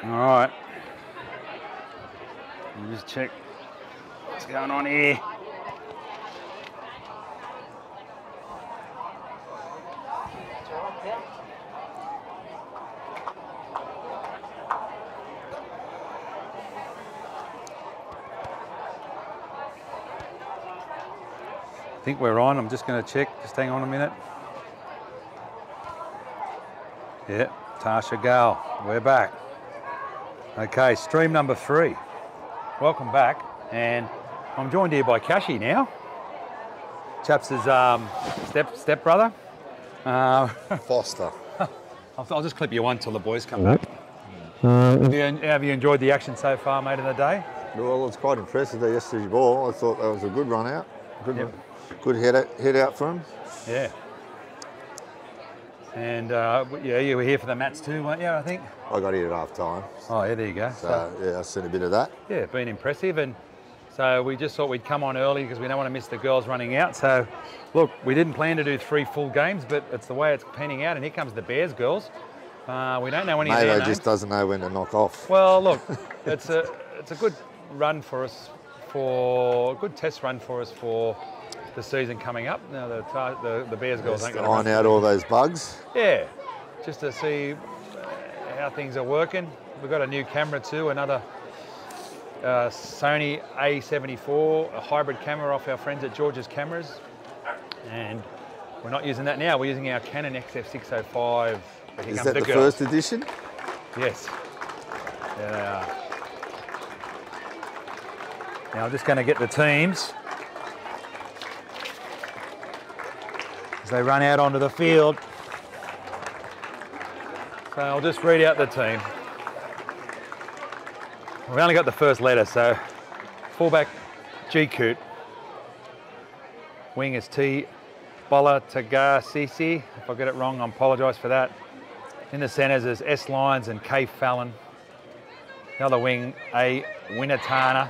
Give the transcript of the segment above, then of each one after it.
All right. Let me just check what's going on here. I think we're on. I'm just going to check. Just hang on a minute. Yeah, Tarsha, Gale, we're back. Okay, stream number 3. Welcome back, and I'm joined here by Kashi now. Chaps' step brother. Foster. I'll just clip you one till the boys come back. Have you enjoyed the action so far, mate, in the day? Well, it's quite impressive there yesterday's ball. I thought that was a good run out. Good head out for him. Yeah. And yeah, you were here for the mats too, weren't you, I think? I got here at half time. Oh, yeah, there you go. So yeah, I've seen a bit of that. Yeah, been impressive. And so we just thought we'd come on early because we don't want to miss the girls running out. So look, we didn't plan to do 3 full games, but it's the way it's panning out. And here comes the Bears girls. We don't know any of their names. Just doesn't know when to knock off. Well, look, it's a good run for us, a good test run for us for the season coming up. Now the Bears girls ain't going to iron out all those bugs. Yeah, just to see how things are working. We've got a new camera too, another Sony A74, a hybrid camera off our friends at George's Cameras, and we're not using that now. We're using our Canon XF605. Is that the first edition? Yes. Yeah, they are. Now I'm just going to get the teams as they run out onto the field. So I'll just read out the team. We've only got the first letter, so fullback G Coot, wing is T Bola Tagasisi. If I get it wrong, I apologise for that. In the centres is S Lyons and K Fallon. The other wing A Winatana.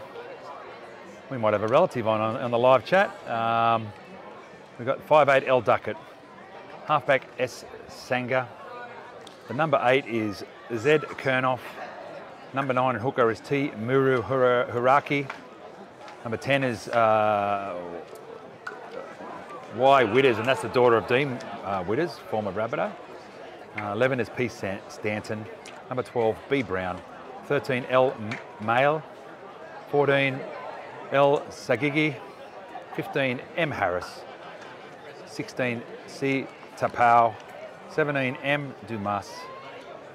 We might have a relative on the live chat. We've got 5'8" L Duckett, halfback S Sanga. The number 8 is Z Kernoff. Number 9 hooker is T Muru Huraki. Number 10 is Y Witters, and that's the daughter of Dean Witters, former Rabbitoh. 11 is P Stanton. Number 12 B Brown. 13 L Mail. 14 L Sagigi. 15 M Harris. 16 C Tapau. 17 M Dumas.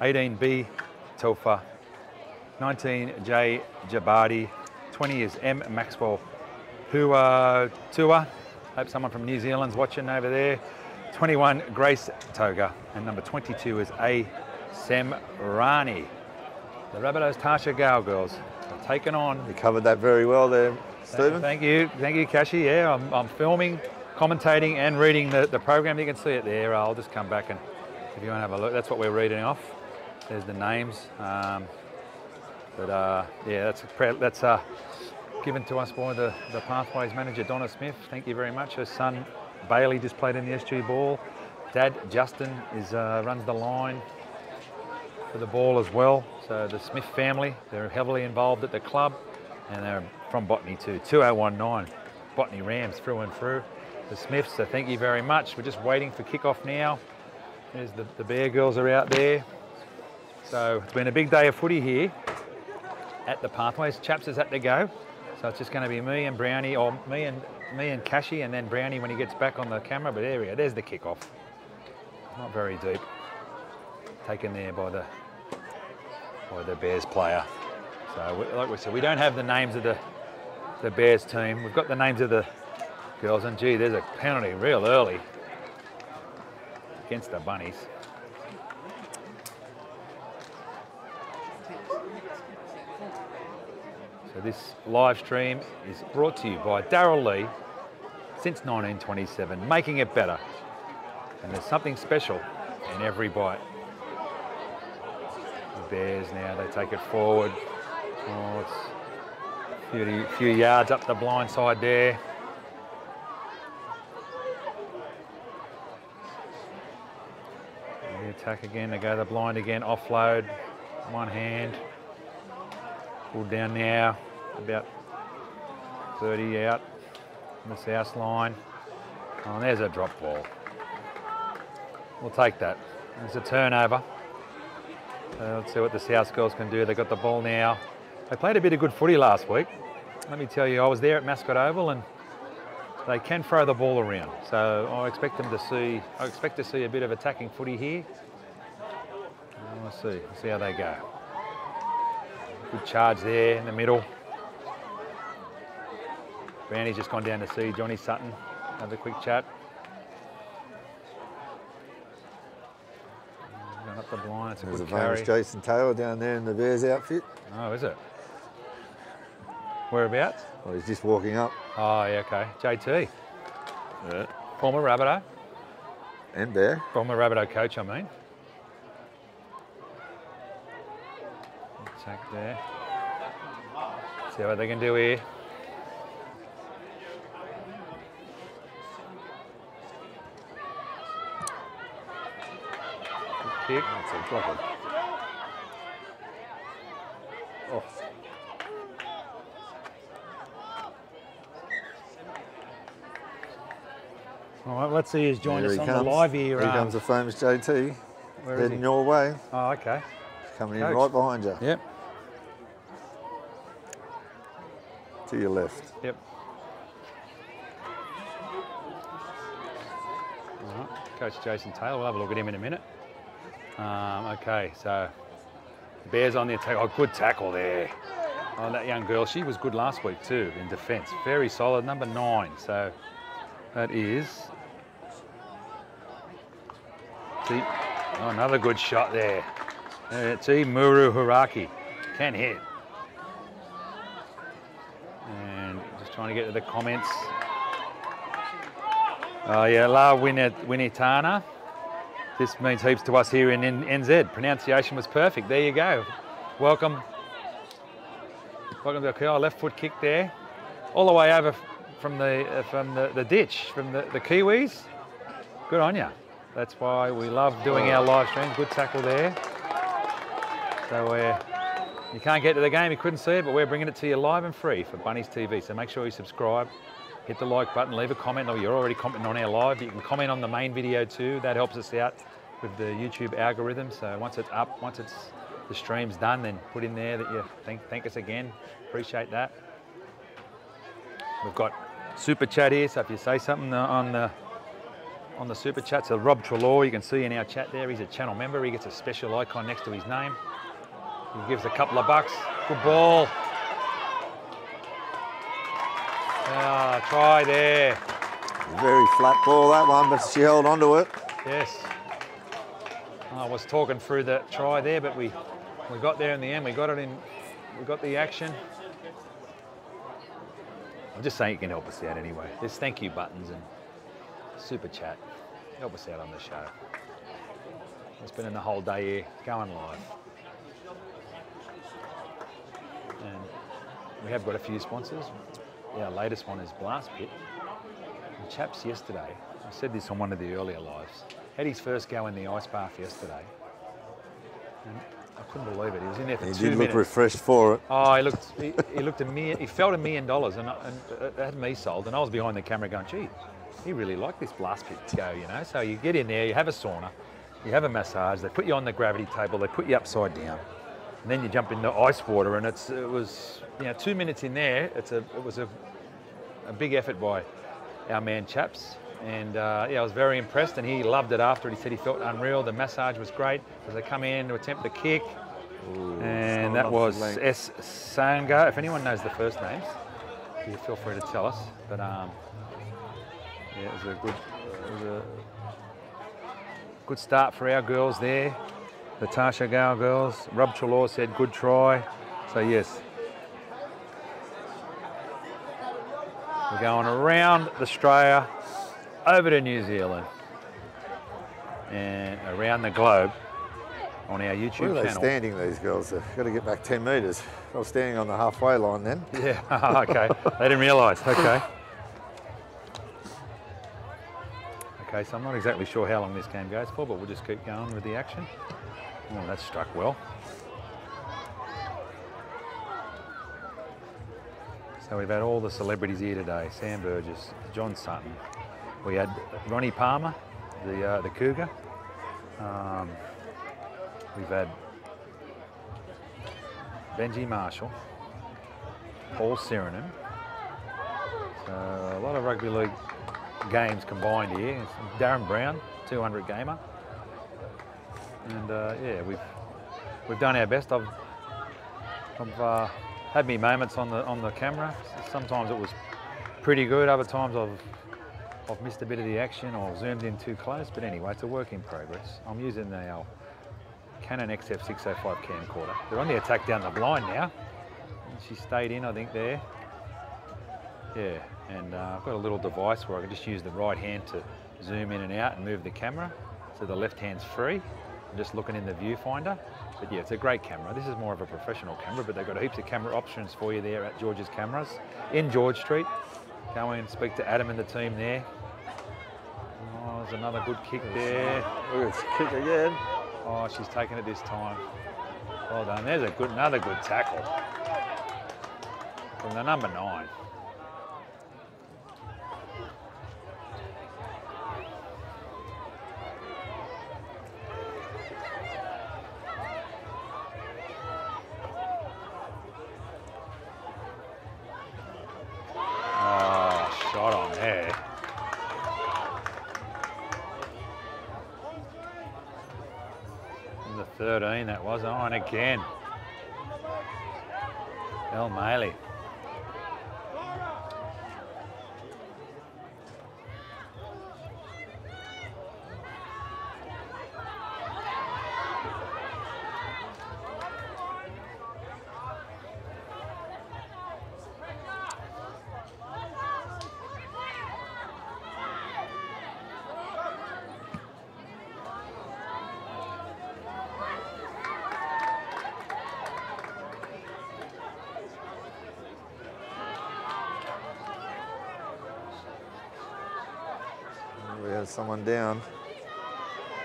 18 B Tofa. 19 J Jabadi. 20 is M Maxwell Tua. Hope someone from New Zealand's watching over there. 21 Grace Toga, and number 22 is A Semrani. The Rabbitohs Tarsha Gale girls are taken on. You covered that very well there, Stephen. Thank you, Kashi. Yeah, I'm filming, commentating, and reading the program. You can see it there. I'll just come back and if you want to have a look, that's what we're reading off. There's the names. Yeah, that's given to us by the Pathways manager, Donna Smith. Thank you very much. Her son Bailey just played in the SG ball. Dad Justin runs the line for the ball as well. So the Smith family, they're heavily involved at the club, and they're from Botany too. 2019 Botany Rams through and through. The Smiths, so thank you very much. We're just waiting for kickoff now. There's the Bear girls are out there. So it's been a big day of footy here at the Pathways. Chaps is had to go. So it's just going to be me and Brownie, or me and Kashi, and then Brownie when he gets back on the camera. But there we go. There's the kickoff. Not very deep. Taken there by the Bears player. So like we said, we don't have the names of the Bears team. We've got the names of the girls, and gee, there's a penalty real early against the Bunnies. So this live stream is brought to you by Darryl Lee since 1927, making it better. And there's something special in every bite. The Bears now, they take it forward. Oh, it's a few yards up the blind side there. And the attack again, they go to the blind again, offload. one hand. Pulled down now, about 30 out from the south line. Oh, and there's a drop ball. We'll take that. It's a turnover. Let's see what the South girls can do. They've got the ball now. They played a bit of good footy last week. Let me tell you, I was there at Mascot Oval and they can throw the ball around. So I expect to see a bit of attacking footy here. We'll see how they go. Good charge there in the middle. Brownie's just gone down to see Johnny Sutton. Have a quick chat. Going up the blind, it's a There's good a carry. famous Jason Taylor down there in the Bears outfit. Oh, is it? Whereabouts? Well, he's just walking up. Oh, yeah, okay. JT. Yeah. Former Rabbitoh. And Bear. Former Rabbitoh coach, I mean. Attack there. See what they can do here. Good kick. That's a blocker. Oh. All right, let's see who's joined us on the live here. Here comes the famous JT. Where is heading he? your way. Oh, okay. He's coming in Coach. right behind you. Yep. To your left. Yep. All right. Coach Jason Taylor, we'll have a look at him in a minute. Okay, so Bears on the attack. Oh, good tackle there. Oh, that young girl, she was good last week too in defence. Very solid, number 9. So that is... See, oh, another good shot there. See, Muru Haraki can hit. And just trying to get to the comments. Oh yeah, La Winitana. This means heaps to us here in NZ. Pronunciation was perfect. There you go. Welcome. Welcome to the left foot kick there. All the way over from the ditch, from the Kiwis. Good on you. That's why we love doing our live streams. Good tackle there. So you can't get to the game, you couldn't see it, but we're bringing it to you live and free for Bunnies TV. So make sure you subscribe, hit the like button, leave a comment. Oh, you're already commenting on our live, but you can comment on the main video too. That helps us out with the YouTube algorithm. So once it's up, once the stream's done, then put in there that you thank us again. Appreciate that. We've got super chat here, so if you say something on the super chat, so Rob Trelaw, you can see in our chat there, he's a channel member. He gets a special icon next to his name. He gives a couple of bucks. Good ball. Try there. Very flat ball that one, but she held onto it. Yes. I was talking through the try there, but we got there in the end. We got the action. I'm just saying you can help us out anyway. There's thank you buttons and super chat. Help us out on the show. We're spending the whole day here going live. And we have got a few sponsors. Our latest one is Blast Pit. And chaps yesterday, I said this on one of the earlier lives, had his first go in the ice bath yesterday. And I couldn't believe it. He was in there for 2 minutes. He did look refreshed for it. Oh, he looked he felt $1 million, and it had me sold. And I was behind the camera going, gee, he really liked this Blast Pit to go, you know. So you get in there, you have a sauna, you have a massage, they put you on the gravity table, they put you upside down, and then you jump in the ice water, and it was 2 minutes in there. It was a big effort by our man Chaps. And I was very impressed, and he loved it after. He said he felt unreal. The massage was great as they come in to attempt the kick. Ooh, and that was S. Sanga. If anyone knows the first names, you feel free to tell us. But it was a good start for our girls there. The Tarsha Gale girls. Rob Trelaw said good try. So yes. We're going around Australia, over to New Zealand, and around the globe on our YouTube channel. Where are they standing, these girls? They've got to get back 10 metres. I was standing on the halfway line then. Yeah, okay. They didn't realise. Okay. Okay, so I'm not exactly sure how long this game goes for, but we'll just keep going with the action. Oh, that struck well. So we've had all the celebrities here today. Sam Burgess, John Sutton. We had Ronnie Palmer, the Cougar. We've had Benji Marshall, Paul Sirenen. So a lot of rugby league games combined here. It's Darren Brown, 200 gamer. And yeah, we've done our best. I've had me moments on the camera. Sometimes it was pretty good. Other times I've missed a bit of the action or zoomed in too close. But anyway, it's a work in progress. I'm using the Canon XF605 camcorder. They're on the attack down the blind now. And she stayed in, I think, there. Yeah, and I've got a little device where I can just use the right hand to zoom in and out and move the camera. So the left hand's free. I'm just looking in the viewfinder. But yeah, it's a great camera. This is more of a professional camera, but they've got heaps of camera options for you there at George's Cameras in George Street. Go in and speak to Adam and the team there. Oh, there's another good kick there. Look, it's kick again. Oh, she's taking it this time. Well done. There's another good tackle from the number 9. Oh, shot on there. The 13 that was on again. El Maley. We had someone down.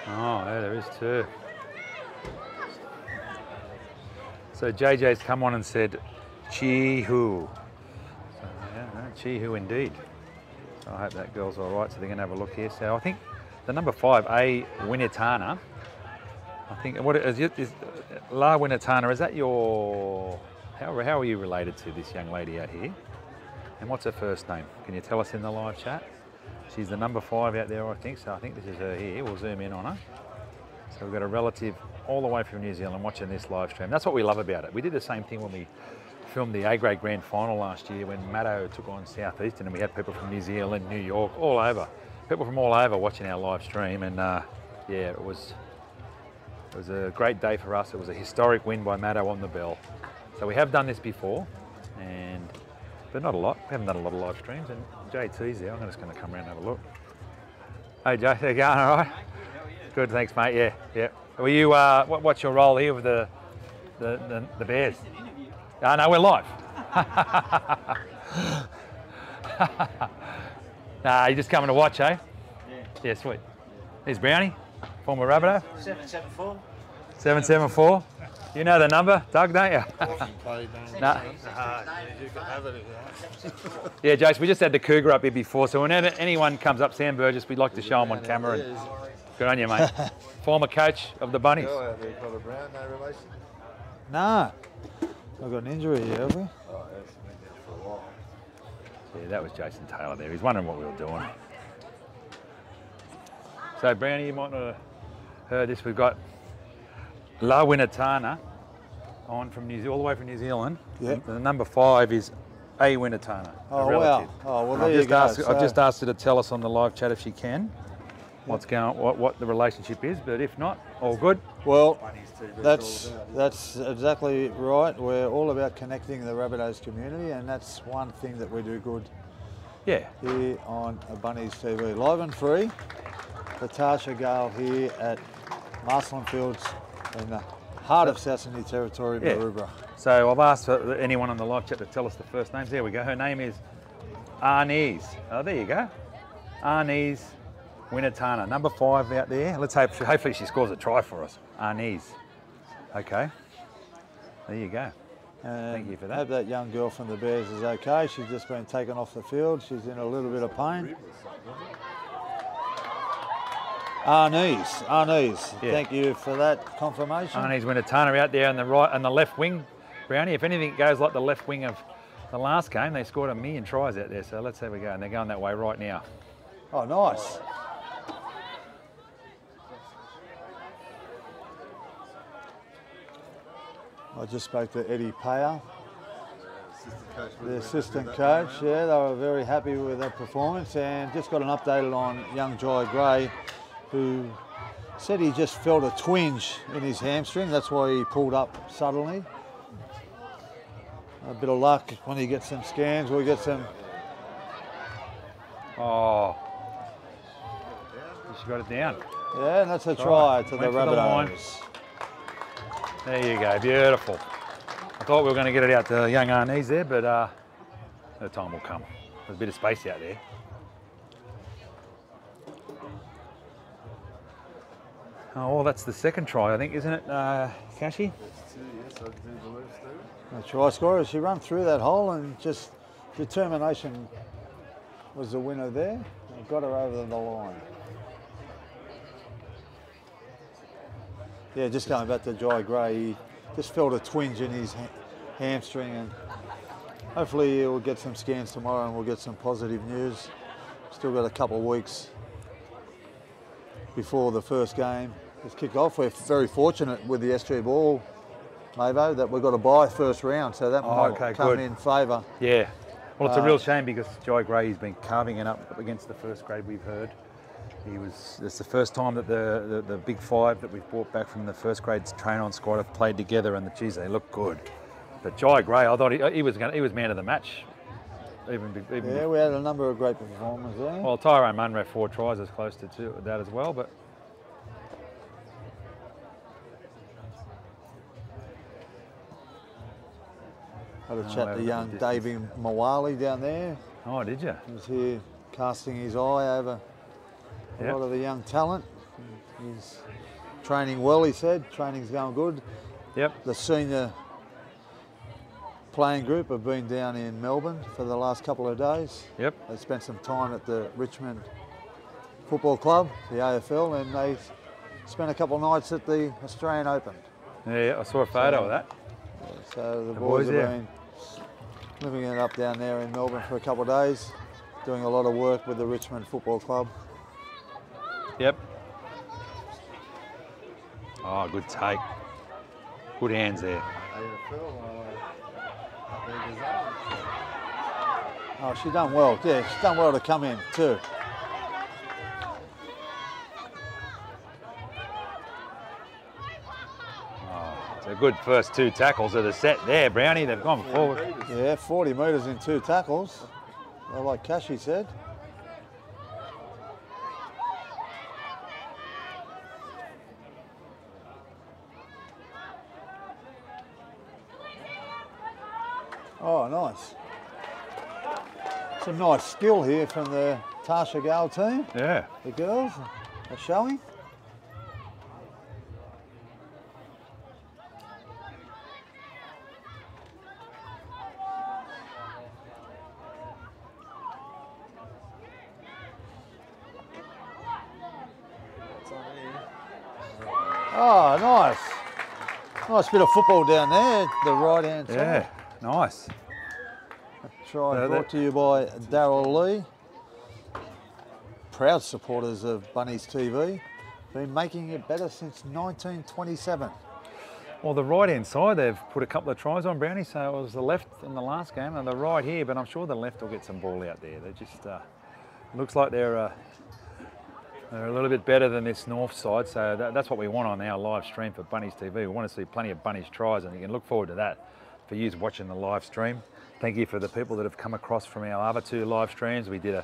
Oh, yeah, there is too. So JJ's come on and said, Chi-Hu. So, yeah, no, Chi-Hu indeed. So I hope that girl's all right. So they're going to have a look here. So I think the number 5, A Winitana. I think what is La Winitana? Is that your? How are you related to this young lady out here? And what's her first name? Can you tell us in the live chat? She's the number 5 out there, I think. So I think this is her here. We'll zoom in on her. So we've got a relative all the way from New Zealand watching this live stream. That's what we love about it. We did the same thing when we filmed the A-grade grand final last year when Matto took on Southeastern, and we had people from New Zealand, New York, all over. People from all over watching our live stream, and yeah, it was a great day for us. It was a historic win by Matto on the bell. So we have done this before, but not a lot. We haven't done a lot of live streams, and JT's there. I'm just going to come around and have a look. Hey, Jay, how you going? All right? Good, thanks, mate. Yeah, yeah. Were you? What's your role here with the Bears? Oh, no, we're live. Nah, you're just coming to watch, eh? Yeah. Yeah, sweet. Here's Brownie, former Rabbitoh. 774. 774. You know the number, Doug, don't you? No. Yeah, Jace, we just had the Cougar up here before, so whenever anyone comes up, Sam Burgess, we'd like to show him on camera. And good on you, mate. Former coach of the Bunnies. Gale out there, Colin Brown, no relation? Nah. I've got an injury here, have we? Oh, that's been there for a while. Yeah, that was Jason Taylor there. He's wondering what we were doing. So, Brownie, you might not have heard this. We've got La Winitana on from all the way from New Zealand. Yep. The number 5 is A Winitana. Oh, a relative. wow. Oh, well, And there you go. I've just asked her to tell us on the live chat if she can what's going, what the relationship is, but if not, all good. Well, Bunnies TV, that's exactly right. We're all about connecting the Rabbitohs community, and that's one thing that we do good Yeah. here on Bunnies TV. Live and free for Tarsha, Gale here at Marcellin Fields in the heart of South Sydney Territory, Yeah. Maroubra. So I've asked for anyone on the live chat to tell us the first names. There we go. Her name is Arnese. Oh, there you go. Arnese Winitana, number 5 out there. Let's hope, hopefully she scores a try for us. Arnese. Okay. There you go. And Thank you for that. Hope that young girl from the Bears is okay. She's just been taken off the field. She's in a little bit of pain. Arnies. Yeah. Thank you for that confirmation. Arnie's went a Tana out there on the right and the left wing. Brownie, if anything goes like the left wing of the last game, they scored 1,000,000 tries out there. So let's have a go. And they're going that way right now. Oh, nice. I just spoke to Eddie Payer, the assistant coach. Yeah, they were very happy with that performance, and just got an update on young Jai Gray, who said he just felt a twinge in his hamstring. That's why he pulled up suddenly. A bit of luck when he gets some scans. We'll get some. Oh, she got it down. Yeah, and that's a try to the Went for the line. Rabbitohs. There you go, beautiful. I thought we were going to get it out to young Arnies there, but the time will come. There's a bit of space out there. Oh, well, that's the second try, I think, isn't it, Cashy? The try scorer, she ran through that hole, and just determination was the winner there. And got her over the line. Yeah, just going back to Jai Gray, he just felt a twinge in his hamstring, and hopefully he'll get some scans tomorrow and we'll get some positive news. Still got a couple of weeks before the first game is kicked off. We're very fortunate with the SG ball, Mavo, that we've got a bye first round, so that might come in favour. Yeah. Well, it's a real shame because Jai Gray's been carving it up against the first grade we've heard. It's the first time that the big five that we've brought back from the first grade train-on squad have played together, and geez, they look good. But Jai Gray, I thought he was man of the match. Yeah, we had a number of great performers there. Well, Tyrone Munro 4 tries is close to that as well, but had a chat to young Davey Mawali down there. Oh, did you? He was here casting his eye over a lot of the young talent. He's training well, he said. Training's going good. Yep. The senior playing group have been down in Melbourne for the last couple of days. Yep. They spent some time at the Richmond Football Club, the AFL, and they spent a couple of nights at the Australian Open. Yeah, I saw a photo of that. So the boys have been living it up down there in Melbourne for a couple of days, doing a lot of work with the Richmond Football Club. Yep. Oh, good take. Good hands there. Oh, she's done well. Yeah, she's done well to come in too. It's a good first 2 tackles of the set there, Brownie. They've gone forward. Yeah, 40 metres in 2 tackles, like Cashy said. Oh, nice. Some nice skill here from the Tarsha Gale team. Yeah. The girls are showing. Oh, nice. Nice bit of football down there, the right-hand side. Yeah, nice. Try brought to you by Darryl Lee. Proud supporters of Bunnies TV. Been making it better since 1927. Well, the right-hand side, they've put a couple of tries on, Brownie, so it was the left in the last game and the right here, but I'm sure the left will get some ball out there. They just, looks like they're a little bit better than this north side, so that's what we want on our live stream for Bunnies TV. We want to see plenty of Bunnies tries, and you can look forward to that for you watching the live stream. Thank you for the people that have come across from our other 2 live streams. We did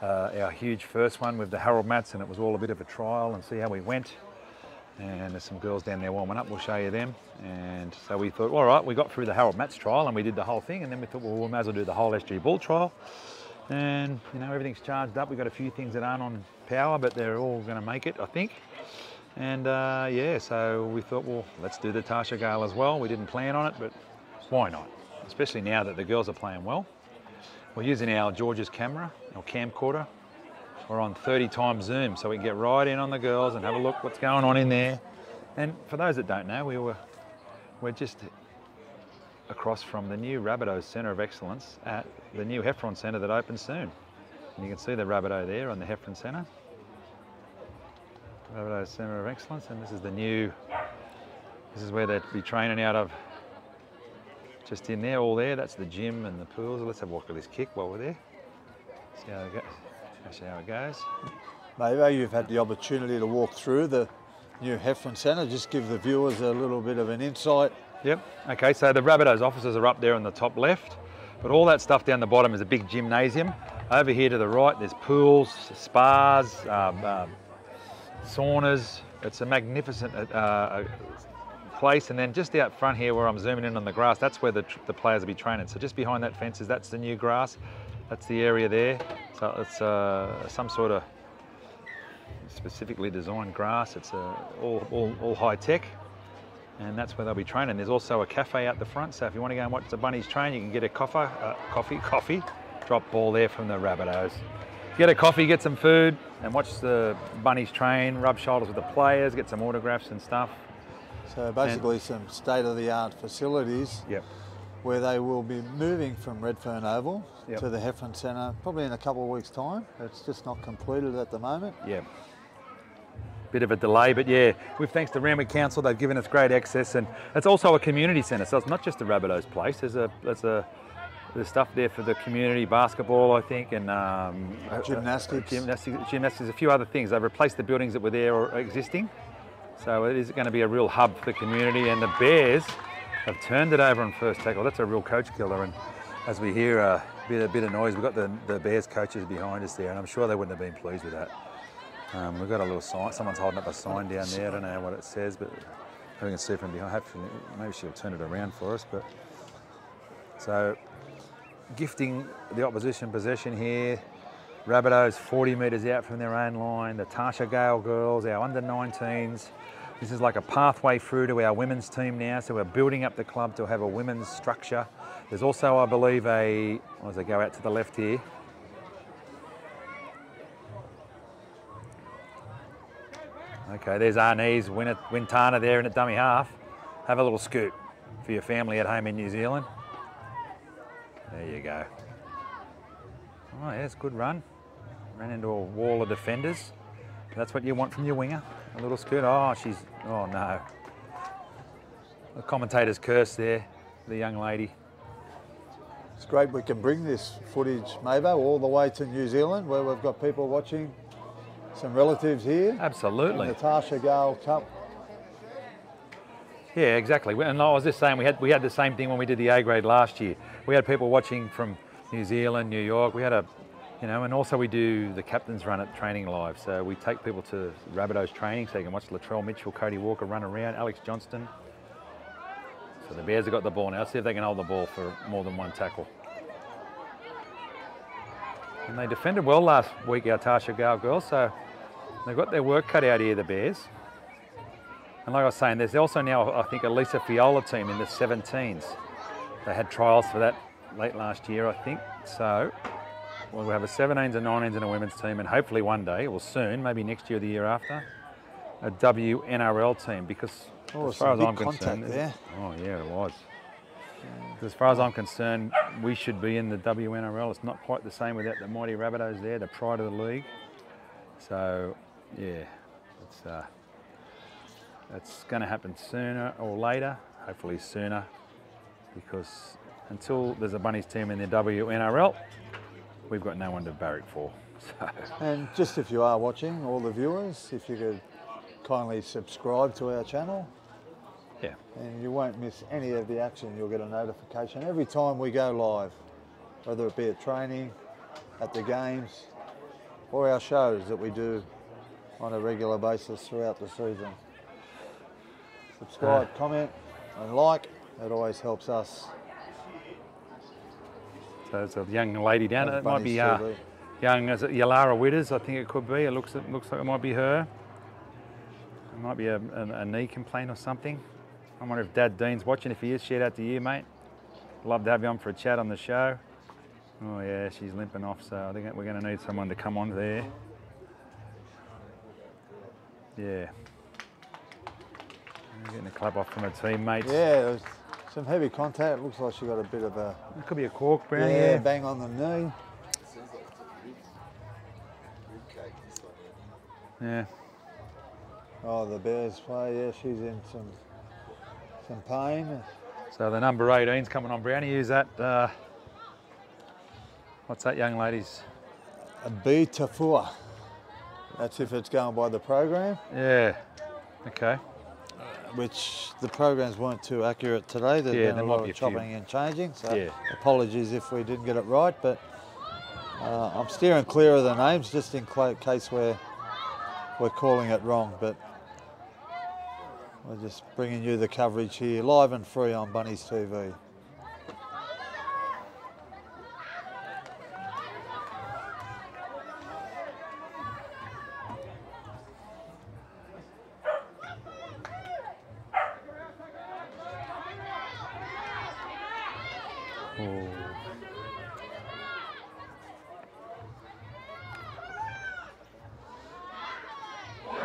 our huge first one with the Harold Mats, and it was all a bit of a trial and see how we went. And there's some girls down there warming up, we'll show you them. And so we thought, all right, we got through the Harold Mats trial and we did the whole thing, and then we thought, well, we might as well do the whole SG Bull trial. And you know, everything's charged up. We've got a few things that aren't on power, but they're all going to make it, I think. And yeah, so we thought, well, let's do the Tarsha Gale as well. We didn't plan on it, but Why not? Especially now that the girls are playing well. We're using our George's camera, or camcorder. We're on 30 times zoom, so we can get right in on the girls and have a look what's going on in there. And for those that don't know, we're just across from the new Rabbitohs Centre of Excellence at the new Heffron Centre that opens soon. And you can see the Rabbitoh there on the Heffron Centre. Rabbitohs Centre of Excellence, and this is where they'd be training out of. Just in there, all there, that's the gym and the pools. Let's have a walk at this kick while we're there. See how it goes. See how it goes. Maybe you've had the opportunity to walk through the new Heffron Centre, just give the viewers a little bit of an insight. Yep, okay, so the Rabbitohs offices are up there on the top left, but all that stuff down the bottom is a big gymnasium. Over here to the right, there's pools, spas, saunas. It's a magnificent place, and then just out front here where I'm zooming in on the grass, that's where the players will be training. So just behind that fence that's the new grass. That's the area there. So it's some sort of specifically designed grass. It's all high tech, and that's where they'll be training. There's also a cafe out the front, so if you want to go and watch the Bunnies train, you can get a coffee, drop ball there from the Rabbitohs. Get a coffee, get some food, and watch the Bunnies train, rub shoulders with the players, get some autographs and stuff. So basically some state-of-the-art facilities. Yep. Where they will be moving from Redfern Oval Yep. to the Heffron Centre probably in a couple of weeks' time. It's just not completed at the moment. Yeah. Bit of a delay, but yeah, with thanks to Randwick Council, they've given us great access, and it's also a community centre, so it's not just a Rabbitohs place. There's stuff there for the community, basketball, I think, and Gymnastics. Gymnastics, a few other things. They've replaced the buildings that were there or existing, so it is going to be a real hub for the community. And the Bears have turned it over on first tackle. That's a real coach killer, and as we hear a bit of noise, we've got the Bears coaches behind us there, and I'm sure they wouldn't have been pleased with that. We've got a little sign, someone's holding up a sign down there, I don't know what it says, but we can see from behind. Hopefully, maybe she'll turn it around for us. But so, gifting the opposition possession here. Rabbitohs 40 metres out from their own line. The Tarsha Gale girls, our under-19s. This is like a pathway through to our women's team now, so we're building up the club to have a women's structure. There's also, I believe, as I go out to the left here, okay, there's Arnie's, Wintana there in at dummy half. Have a little scoot for your family at home in New Zealand. There you go. Oh, yeah, it's a good run. Ran into a wall of defenders. That's what you want from your winger. A little scoot. Oh no. The commentator's curse there, the young lady. It's great we can bring this footage, Mabo, all the way to New Zealand, where we've got people watching, some relatives here. Absolutely. In the Tarsha Gale Cup. Yeah, exactly. And I was just saying, we had the same thing when we did the A grade last year. We had people watching from New Zealand, New York. We had and also we do the captain's run at training live. So we take people to Rabbitohs training so you can watch Latrell Mitchell, Cody Walker run around, Alex Johnston. So the Bears have got the ball now. Let's see if they can hold the ball for more than one tackle. And they defended well last week, our Tarsha Gale girls, so they've got their work cut out here, the Bears. And like I was saying, there's also now, I think, a Lisa Fiola team in the 17s. They had trials for that late last year, I think. So we'll have a 17s and 19s and a women's team, and hopefully one day, or soon, maybe next year or the year after, a WNRL team, because as far as I'm concerned, there. Oh yeah, it was. As far as I'm concerned, we should be in the WNRL. It's not quite the same without the mighty Rabbitohs there, the pride of the league. So yeah, it's going to happen sooner or later, hopefully sooner, because until there's a Bunnies team in the WNRL, we've got no one to barrack for. So. And just if you are watching, all the viewers, if you could kindly subscribe to our channel. Yeah. And you won't miss any of the action. You'll get a notification every time we go live, whether it be at training, at the games, or our shows that we do on a regular basis throughout the season. Subscribe, comment, and like. It always helps us. So it's a young lady down there. It might be TV. young, is it Yalara Witters? I think it could be. It looks like it might be her. It might be a knee complaint or something. I wonder if Dad Dean's watching. If he is, shout out to you, mate. Love to have you on for a chat on the show. Oh yeah, she's limping off, so I think we're going to need someone to come on there. Yeah. Getting a clap off from her teammates. Yeah, there was some heavy contact. Looks like she got a bit of a... It could be a cork, Brownie. Yeah, bang on the knee. Yeah. Oh, the Bears play, yeah, she's in some pain. So the number 18's coming on, Brownie. Who's that? What's that young lady's? A Rabbitohs. That's if it's going by the program. Yeah. Okay. Which the programs weren't too accurate today. There's been a lot of chopping and changing, so apologies if we didn't get it right, but I'm steering clear of the names just in case we're calling it wrong, but we're just bringing you the coverage here, live and free on Bunnies TV.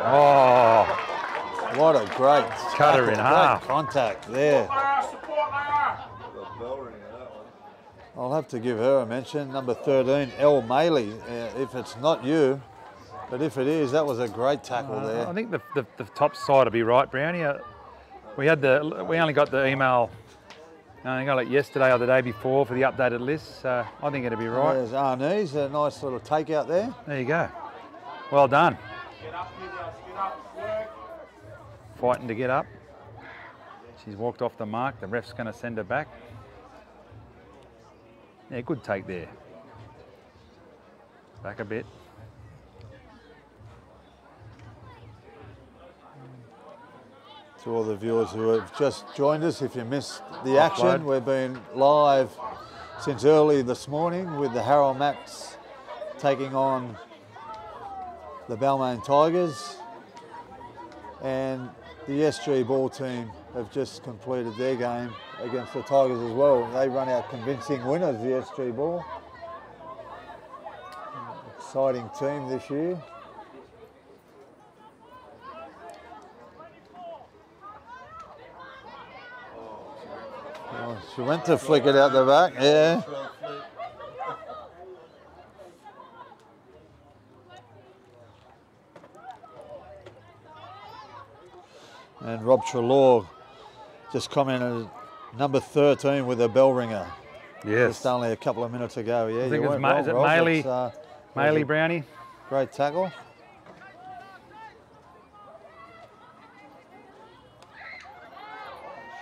Oh, what a great cut her in half. Contact there. I'll have to give her a mention. Number 13, Elle Maley. If it's not you, but if it is, that was a great tackle there. I think the top side will be right, Brownie. We only got the email. I think I got it yesterday or the day before for the updated list, so I think it'll be right. There's Arnie's, a nice little take out there. There you go. Well done. Fighting to get up. She's walked off the mark. The ref's going to send her back. Yeah, good take there. Back a bit. To all the viewers who have just joined us, if you missed the action, we've been live since early this morning with the Harold Max taking on the Balmain Tigers, and the SG ball team have just completed their game against the Tigers as well. They run out convincing winners, the SG ball. Exciting team this year. Oh, she went to flick it out the back, yeah. And Rob Trelaw just commented number 13 with a bell ringer. Yes. Just only a couple of minutes ago. Yeah, I think it's Maley Brownie. Great tackle.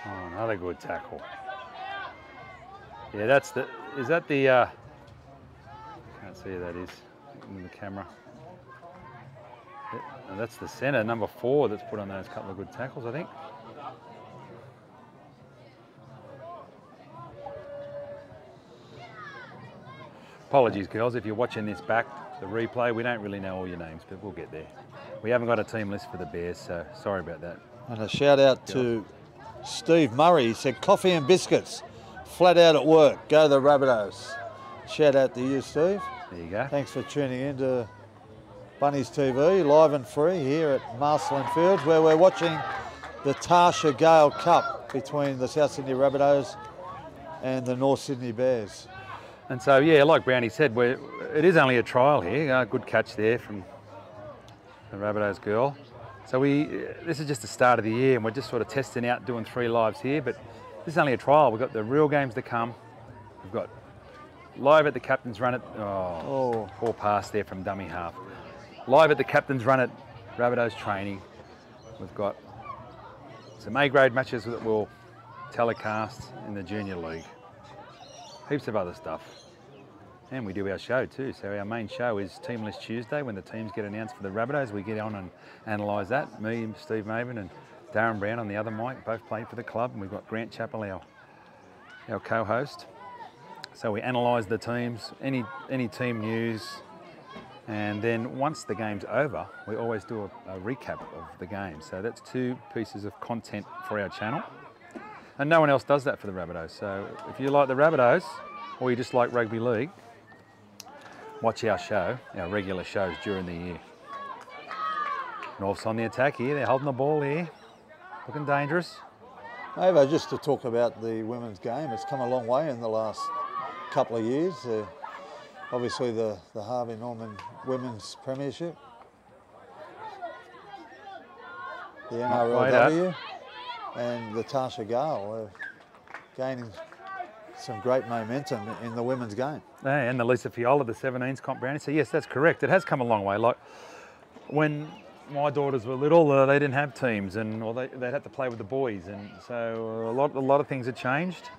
Oh, another good tackle. Yeah, is that the, can't see who that is in the camera. And that's the centre, number 4, that's put on those couple of good tackles, I think. Apologies, girls, if you're watching this back, the replay, we don't really know all your names, but we'll get there. We haven't got a team list for the Bears, so sorry about that. And a shout out to Steve Murray. He said, coffee and biscuits, flat out at work, go the Rabbitohs. Shout out to you, Steve. There you go. Thanks for tuning in to Bunnies TV, live and free here at Marcellin Fields, where we're watching the Tarsha Gale Cup between the South Sydney Rabbitohs and the North Sydney Bears. And so, yeah, like Brownie said, it is only a trial here. Good catch there from the Rabbitohs girl. So this is just the start of the year, and we're just sort of testing out, doing 3 lives here, but this is only a trial. We've got the real games to come. We've got live at the captain's run at, poor pass there from dummy half. Live at the captain's run at Rabbitohs training. We've got some A-grade matches that we'll telecast in the Junior League. Heaps of other stuff. And we do our show too. So our main show is Team List Tuesday. When the teams get announced for the Rabbitohs, we get on and analyse that. Me, Steve Maven and Darren Brown on the other mic, both played for the club. And we've got Grant Chappell, our co-host. So we analyse the teams, any team news. And then once the game's over, we always do a recap of the game. So that's 2 pieces of content for our channel. And no one else does that for the Rabbitohs. So if you like the Rabbitohs, or you just like rugby league, watch our show, our regular shows during the year. North's on the attack here. They're holding the ball here, looking dangerous. Ava, just to talk about the women's game, it's come a long way in the last couple of years. Obviously the Harvey Norman Women's Premiership, the NRLW, and the Tarsha Gale gaining some great momentum in the women's game. Yeah, and the Lisa Fiola, the 17s comp Brownie. So yes, that's correct. It has come a long way. Like when my daughters were little, they didn't have teams, or they'd have to play with the boys, and so a lot of things have changed.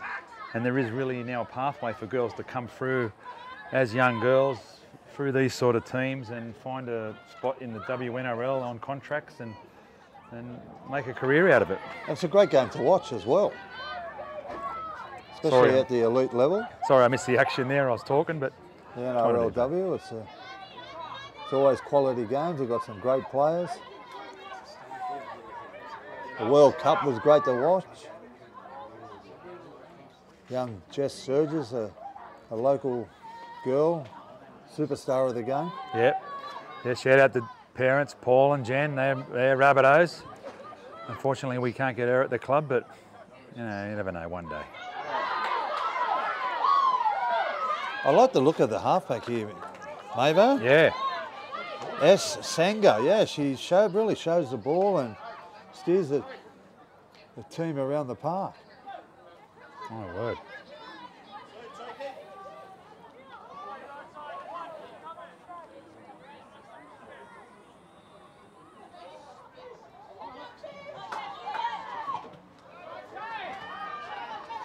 And there is really now a pathway for girls to come through as young girls through these sort of teams and find a spot in the WNRL on contracts and make a career out of it. It's a great game to watch as well, especially at the elite level. Sorry, I missed the action there. I was talking, but the NRLW, it's always quality games. We've got some great players. The World Cup was great to watch. Young Jess Surges, a local girl, superstar of the game. Yep. Yeah, shout out to parents, Paul and Jen. They're Rabbitohs. Unfortunately, we can't get her at the club, but you never know, one day. I like the look of the halfback here, Mavo. Yeah. S. Sanga, yeah, she really shows the ball and steers the team around the park. My word.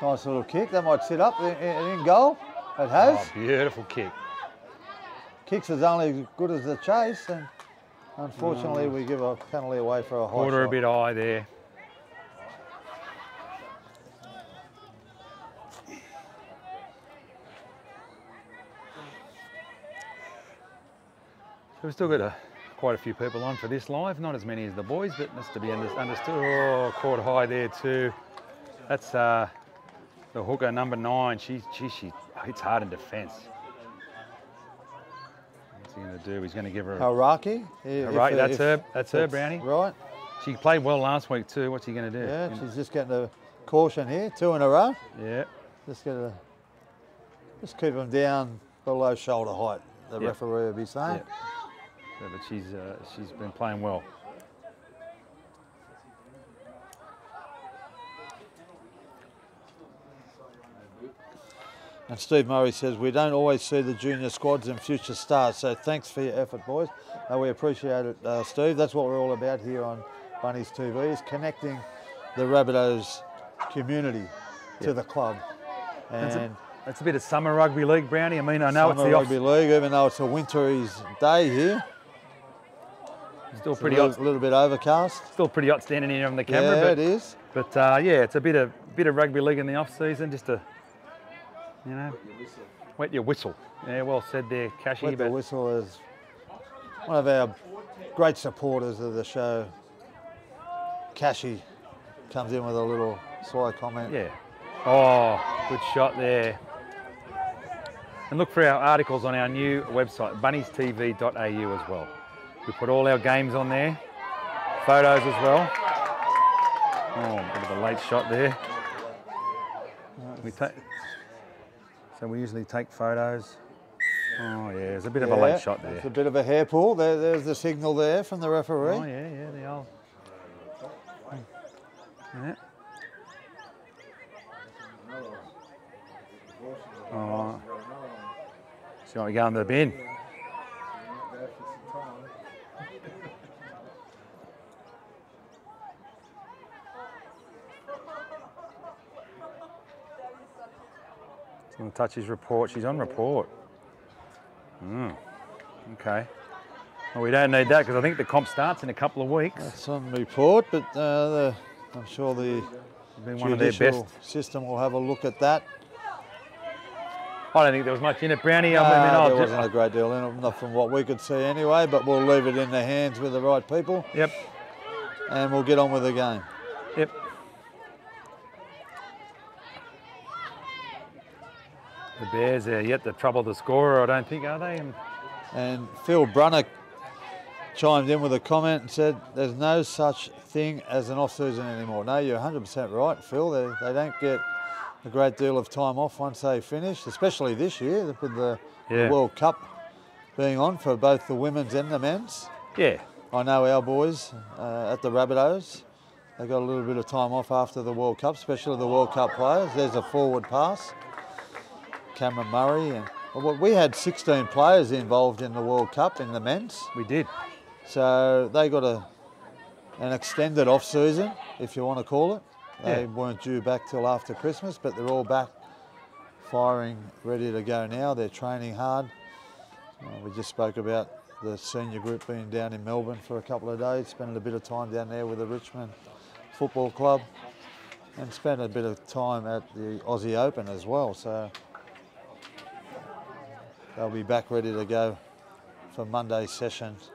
Nice little kick. That might sit up in goal. It has. Oh, beautiful kick. Kicks is only as good as the chase, and unfortunately we give a penalty away for a high Order shot. a bit high there. So we've still got quite a few people on for this live, not as many as the boys, but that's to be understood. Oh, caught high there too. That's the hooker, number 9. She hits hard in defence. What's he going to do? He's going to give her a... Haraki. That's her, Brownie. Right. She played well last week too. What's he going to do? Yeah, she's just getting a caution here, 2 in a row. Yeah. Just keep them down below shoulder height, the referee will be saying. Yeah, but she's been playing well. And Steve Murray says, we don't always see the junior squads and future stars, so thanks for your effort, boys. We appreciate it, Steve. That's what we're all about here on Bunnies TV, is connecting the Rabbitohs community to the club. And it's a bit of summer rugby league, Brownie. I mean, I know it's the rugby league, even though it's a wintry day here. Still pretty hot. A little bit overcast. Still pretty hot standing here on the camera. Yeah, but it is. But yeah, it's a bit of rugby league in the off season, just to, wet your whistle. Yeah, well said there, Cashy. Wet the whistle is one of our great supporters of the show. Cashy comes in with a little sly comment. Yeah. Oh, good shot there. And look for our articles on our new website, bunniestv.au as well. We put all our games on there, photos as well. Oh, a bit of a late shot there. So we usually take photos. Oh yeah, there's a bit of a late shot there. It's a bit of a hair pull. There's the signal there from the referee. Oh yeah, the old. Yeah. Oh. So we go in the bin. He's going to touch his report. She's on report. Okay. Well, we don't need that because I think the comp starts in a couple of weeks. That's on report, but I'm sure the judicial system will have a look at that. I don't think there was much in it, Brownie. There wasn't a great deal in it, not from what we could see anyway, but we'll leave it in the hands with the right people. Yep. And we'll get on with the game. Yep. The Bears are yet to trouble the scorer, I don't think, are they? And Phil Brunner chimed in with a comment and said, there's no such thing as an off-season anymore. No, you're 100% right, Phil. They don't get a great deal of time off once they finish, especially this year with the World Cup being on for both the women's and the men's. Yeah. I know our boys at the Rabbitohs, they got a little bit of time off after the World Cup, especially the World Cup players. There's a forward pass, Cameron Murray. And we had 16 players involved in the World Cup in the men's. We did. So they got an extended off-season, if you want to call it. They weren't due back till after Christmas, but they're all back firing, ready to go now. They're training hard. We just spoke about the senior group being down in Melbourne for a couple of days, spending a bit of time down there with the Richmond Football Club, and spent a bit of time at the Aussie Open as well. So they'll be back ready to go for Monday's sessions.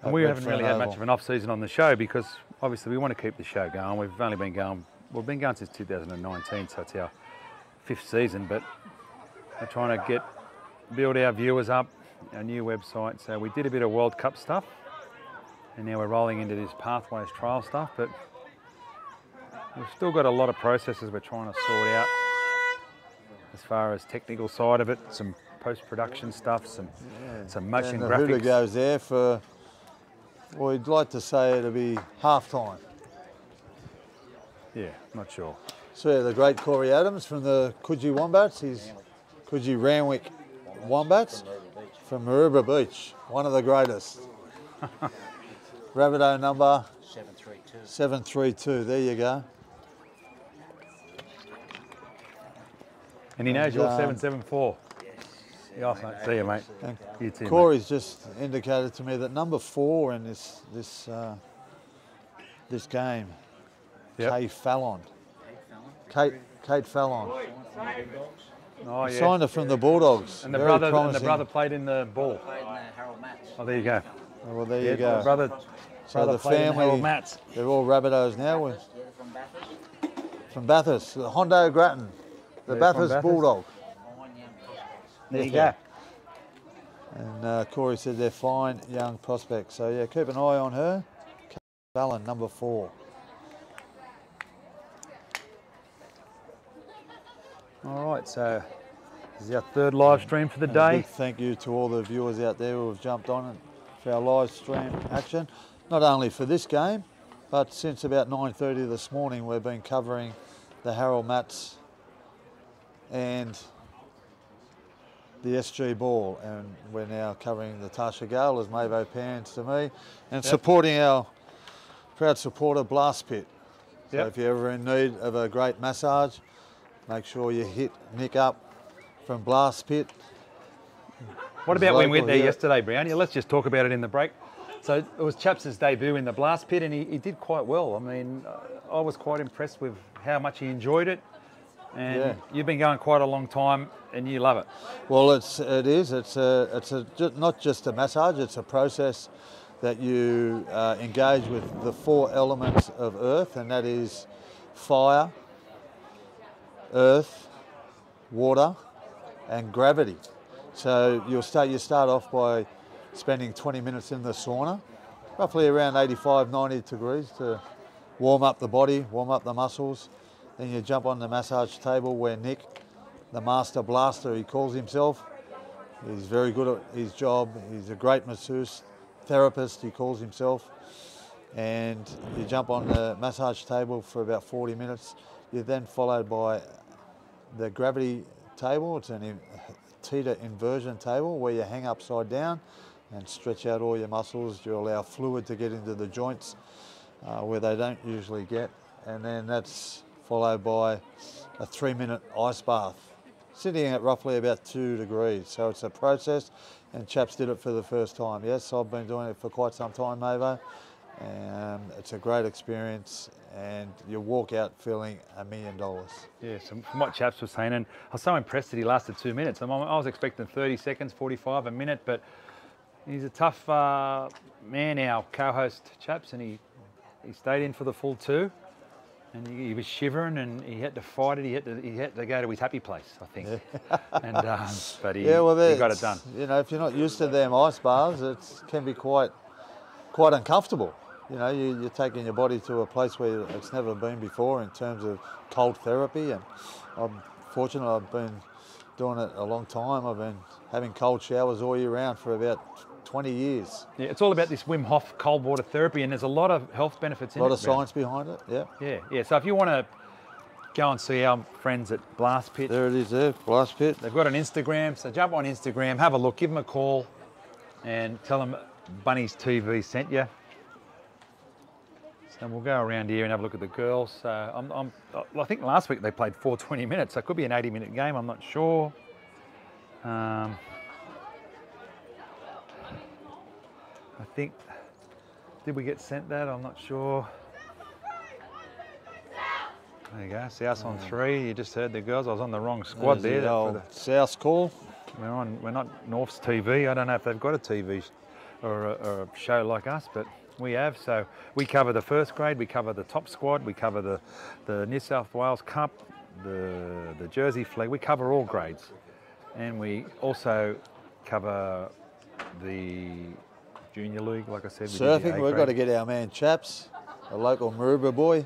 And we haven't really had much of an off-season on the show because obviously we want to keep the show going. We've been going since 2019, so it's our 5th season, but we're trying to build our viewers up, our new website. So we did a bit of World Cup stuff, and now we're rolling into this Pathways trial stuff, but we've still got a lot of processes we're trying to sort out as far as technical side of it, some post-production stuff, some motion graphics. And the hooter goes there for, well, we'd like to say it'll be half-time. Yeah, not sure. So the great Corey Adams from the Coogee Wombats, he's Coogee Randwick Wombats from Maroubra Beach, one of the greatest. Rabbitoh number 732, there you go. And he knows you're 774. Yeah, mate. See you, mate. You too, Corey's just indicated to me that number 4 in this game, Kate Fallon. Kate Fallon. Oh, yeah. Signed her from the Bulldogs. And the brother played in the ball. Oh, there you go. Well, there you go. So the family, they're all Rabbitohs now. From Bathurst, Hondo Grattan, the Bathurst Bulldog. There you go. And Corey said they're fine young prospects. So yeah, keep an eye on her. Fallon, number 4. All right, so this is our 3rd live stream for the day. A big thank you to all the viewers out there who have jumped on for our live stream action. Not only for this game, but since about 9:30 this morning, we've been covering the Harold Mats and the SG Ball, and we're now covering the Tarsha Gale as Mavo pans to me, and supporting our proud supporter Blast Pit. So if you're ever in need of a great massage, make sure you hit Nick up from Blast Pit. What about when we went there yesterday, Brownie? Let's just talk about it in the break. So it was Chaps' debut in the Blast Pit, and he did quite well. I mean, I was quite impressed with how much he enjoyed it. And you've been going quite a long time, and you love it. Well, it is. It's not just a massage. It's a process that you engage with the 4 elements of earth, and that is fire, earth, water, and gravity. So you start off by spending 20 minutes in the sauna, roughly around 85, 90 degrees to warm up the body, warm up the muscles. Then you jump on the massage table where Nick, the master blaster, he calls himself. He's very good at his job. He's a great masseuse, therapist, he calls himself. And you jump on the massage table for about 40 minutes. You're then followed by the gravity table. It's a theta inversion table where you hang upside down and stretch out all your muscles. You allow fluid to get into the joints where they don't usually get. And then that's followed by a 3-minute ice bath, sitting at roughly about 2 degrees. So it's a process, and Chaps did it for the first time. Yes, I've been doing it for quite some time, Mavo. It's a great experience, and you walk out feeling $1 million. Yeah, so from what Chaps was saying, and I was so impressed that he lasted 2 minutes. I was expecting 30 seconds, 45, a minute, but he's a tough man, our co-host Chaps, and he stayed in for the full 2. And he was shivering, and he had to fight it. He had to go to his happy place, I think. Yeah. And but he got it done. You know, if you're not used to them ice baths, it can be quite uncomfortable. You know, you're taking your body to a place where it's never been before in terms of cold therapy. And I'm fortunate I've been doing it a long time. I've been having cold showers all year round for about 20 years. Yeah, it's all about this Wim Hof cold water therapy, and there's a lot of health benefits in it. A lot of science behind it, yeah. Yeah. So if you want to go and see our friends at Blast Pit. There it is there, Blast Pit. They've got an Instagram, so jump on Instagram, have a look, give them a call, and tell them Bunnies TV sent you. So we'll go around here and have a look at the girls. So I think last week they played 420 minutes, so it could be an 80-minute game, I'm not sure. I think, did we get sent that? I'm not sure. There you go, South on 3. You just heard the girls. I was on the wrong squad there. The South call. We're not North's TV. I don't know if they've got a TV or a show like us, but we have. So we cover the first grade, we cover the top squad, we cover the New South Wales Cup, the Jersey Flag. We cover all grades, and we also cover the Junior League, like I said. Surfing, we've got to get our man Chaps, a local Maroubra boy.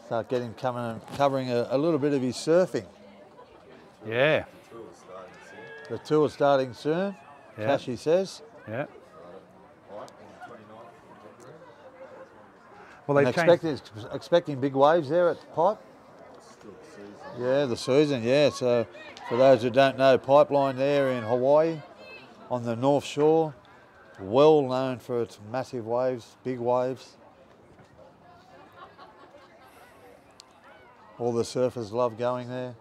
Start getting covering a little bit of his surfing. Yeah. The tour starting soon, Yeah. Tashi says. Yeah. Well, they expecting big waves there at Pipe. Yeah, the season, yeah. So for those who don't know, Pipeline there in Hawaii on the North Shore, well known for its massive waves, big waves. All the surfers love going there.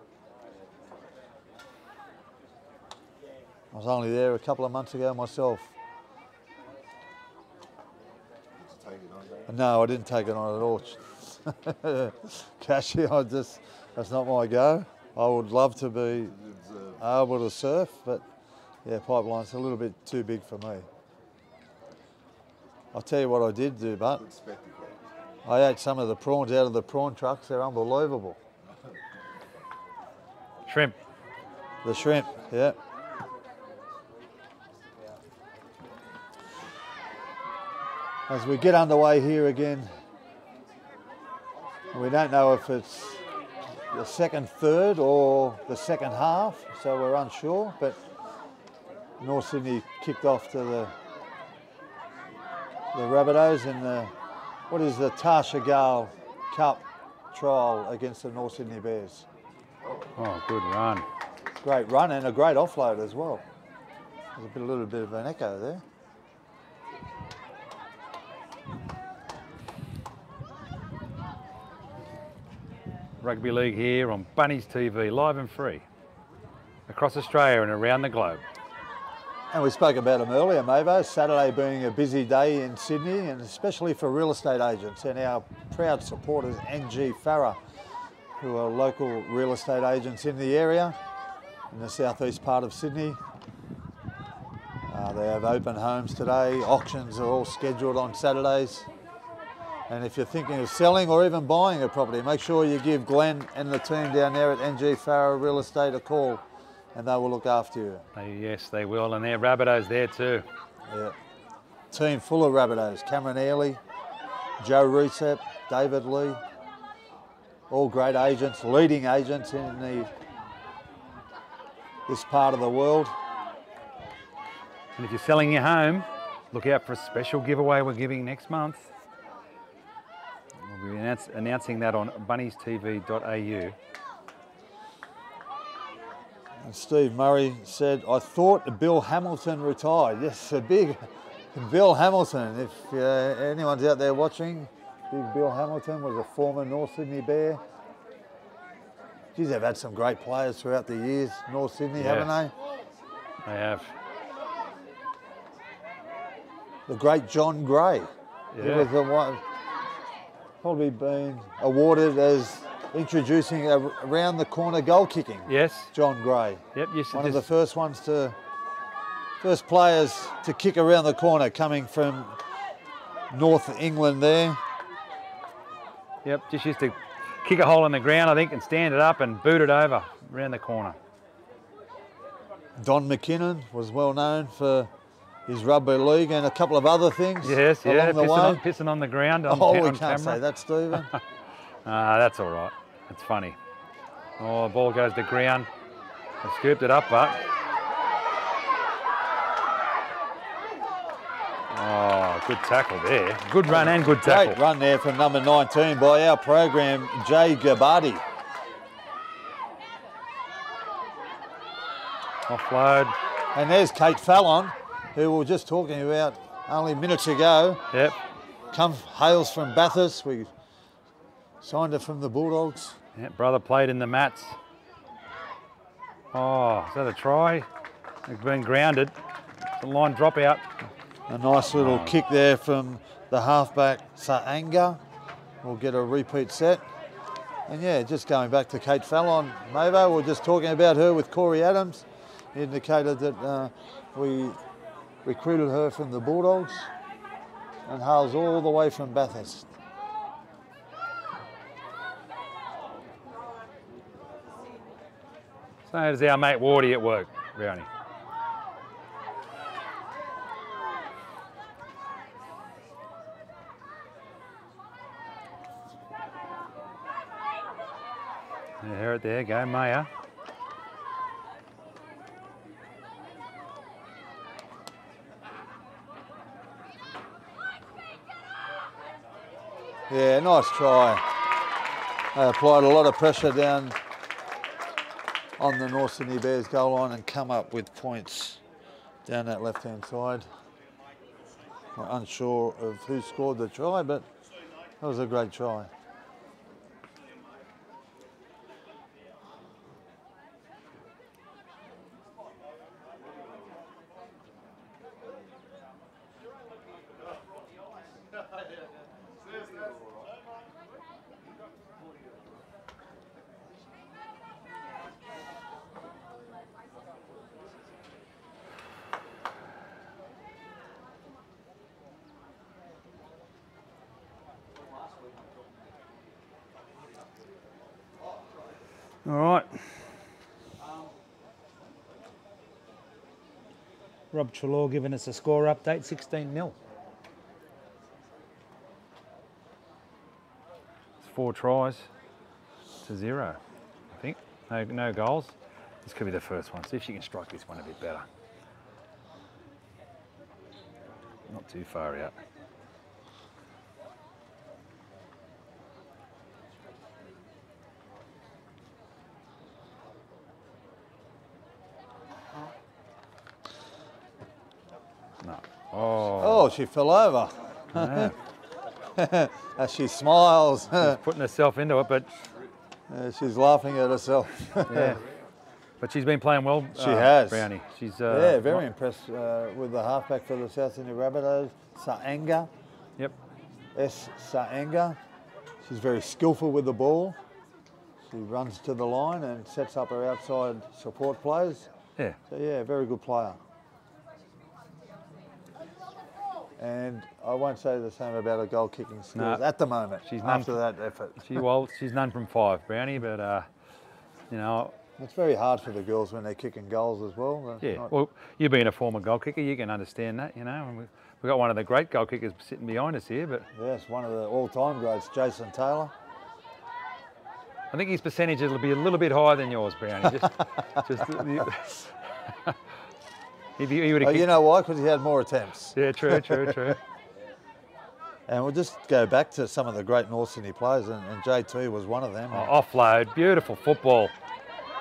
I was only there a couple of months ago myself. Did you take it on, Dave? No, I didn't take it on at all. Cashy, that's not my go. I would love to be able to surf, but yeah, Pipeline's a little bit too big for me. I'll tell you what I did do, but Good spectacle. I ate some of the prawns out of the prawn trucks. They're unbelievable. Shrimp. The shrimp, yeah. As we get underway here again, we don't know if it's the second third or the second half, so we're unsure, but North Sydney kicked off to the Rabbitohs in the, what is the Tarsha Gale Cup trial against the North Sydney Bears. Oh, good run. Great run and a great offload as well. There's a little bit of an echo there. Rugby League here on Bunnies TV, live and free, across Australia and around the globe. And we spoke about them earlier, Mavo, Saturday being a busy day in Sydney, and especially for real estate agents and our proud supporters, NG Farah, who are local real estate agents in the area, in the southeast part of Sydney. They have open homes today. Auctions are all scheduled on Saturdays. And if you're thinking of selling or even buying a property, make sure you give Glenn and the team down there at NG Farah Real Estate a call, and they will look after you. Yes, they will, and they're Rabbitohs there too. Yeah. Team full of Rabbitohs. Cameron Airley, Joe Recep, David Lee, all great agents, leading agents in this part of the world. And if you're selling your home, look out for a special giveaway we're giving next month. We'll be announcing that on bunniestv.au. And Steve Murray said, I thought Bill Hamilton retired. Yes, a big Bill Hamilton. If anyone's out there watching, big Bill Hamilton was a former North Sydney Bear. Geez, they've had some great players throughout the years, North Sydney, haven't they? They have. The great John Gray. Yeah. He was the one, probably been awarded as introducing around the corner goal kicking. Yes. John Gray. Yep. One of the first players to kick around the corner coming from North England there. Yep, just used to kick a hole in the ground, I think, and stand it up and boot it over around the corner. Don McKinnon was well known for his rugby league and a couple of other things. Yes, yeah, along the way. pissing on the ground on, Oh, we on can't camera. say that, Stephen. That's all right. That's funny. Oh, the ball goes to ground. They scooped it up, but... Oh, good tackle there. Good run and good tackle. Great run there from number 19 by our program, Jay Gabbardi. Offload. And there's Kate Fallon, who we were just talking about only minutes ago. Yep. Hails from Bathurst. We signed her from the Bulldogs. Yeah, brother played in the mats. Oh, is that a try? It's been grounded. The line drop out. A nice little kick there from the halfback, Saanga. We'll get a repeat set. And yeah, just going back to Kate Fallon, Mavo, we were just talking about her with Corey Adams. Indicated that we recruited her from the Bulldogs and hails all the way from Bathurst. So does our mate Wardy at work, Brownie. There you go, Maya. Yeah, nice try. They applied a lot of pressure down on the North Sydney Bears goal line and come up with points down that left-hand side. I'm unsure of who scored the try, but that was a great try. All right. Rob Trelaw giving us a score update, 16-0. It's 4 tries to 0, I think. No goals. This could be the first one. See if she can strike this one a bit better. Not too far out. No. Oh, she fell over. Yeah. As she smiles. She's putting herself into it, but She's laughing at herself. yeah. But she's been playing well. She has. Brownie. She's yeah, very impressed with the halfback for the South Sydney Rabbitohs, Saanga. Yep. Saanga. She's very skillful with the ball. She runs to the line and sets up her outside support plays. Yeah. So yeah, very good player. And I won't say the same about her goal kicking skills at the moment. She's after that effort. She's none from 5, Brownie, but you know. It's very hard for the girls when they're kicking goals as well. Yeah. Well, you being a former goal kicker, you can understand that, you know. And we've got one of the great goal kickers sitting behind us here, but yes, one of the all-time greats, Jason Taylor. I think his percentage will be a little bit higher than yours, Brownie. You know why? Because he had more attempts. Yeah, true. And we'll just go back to some of the great North Sydney players, and JT was one of them. Oh, offload, beautiful football.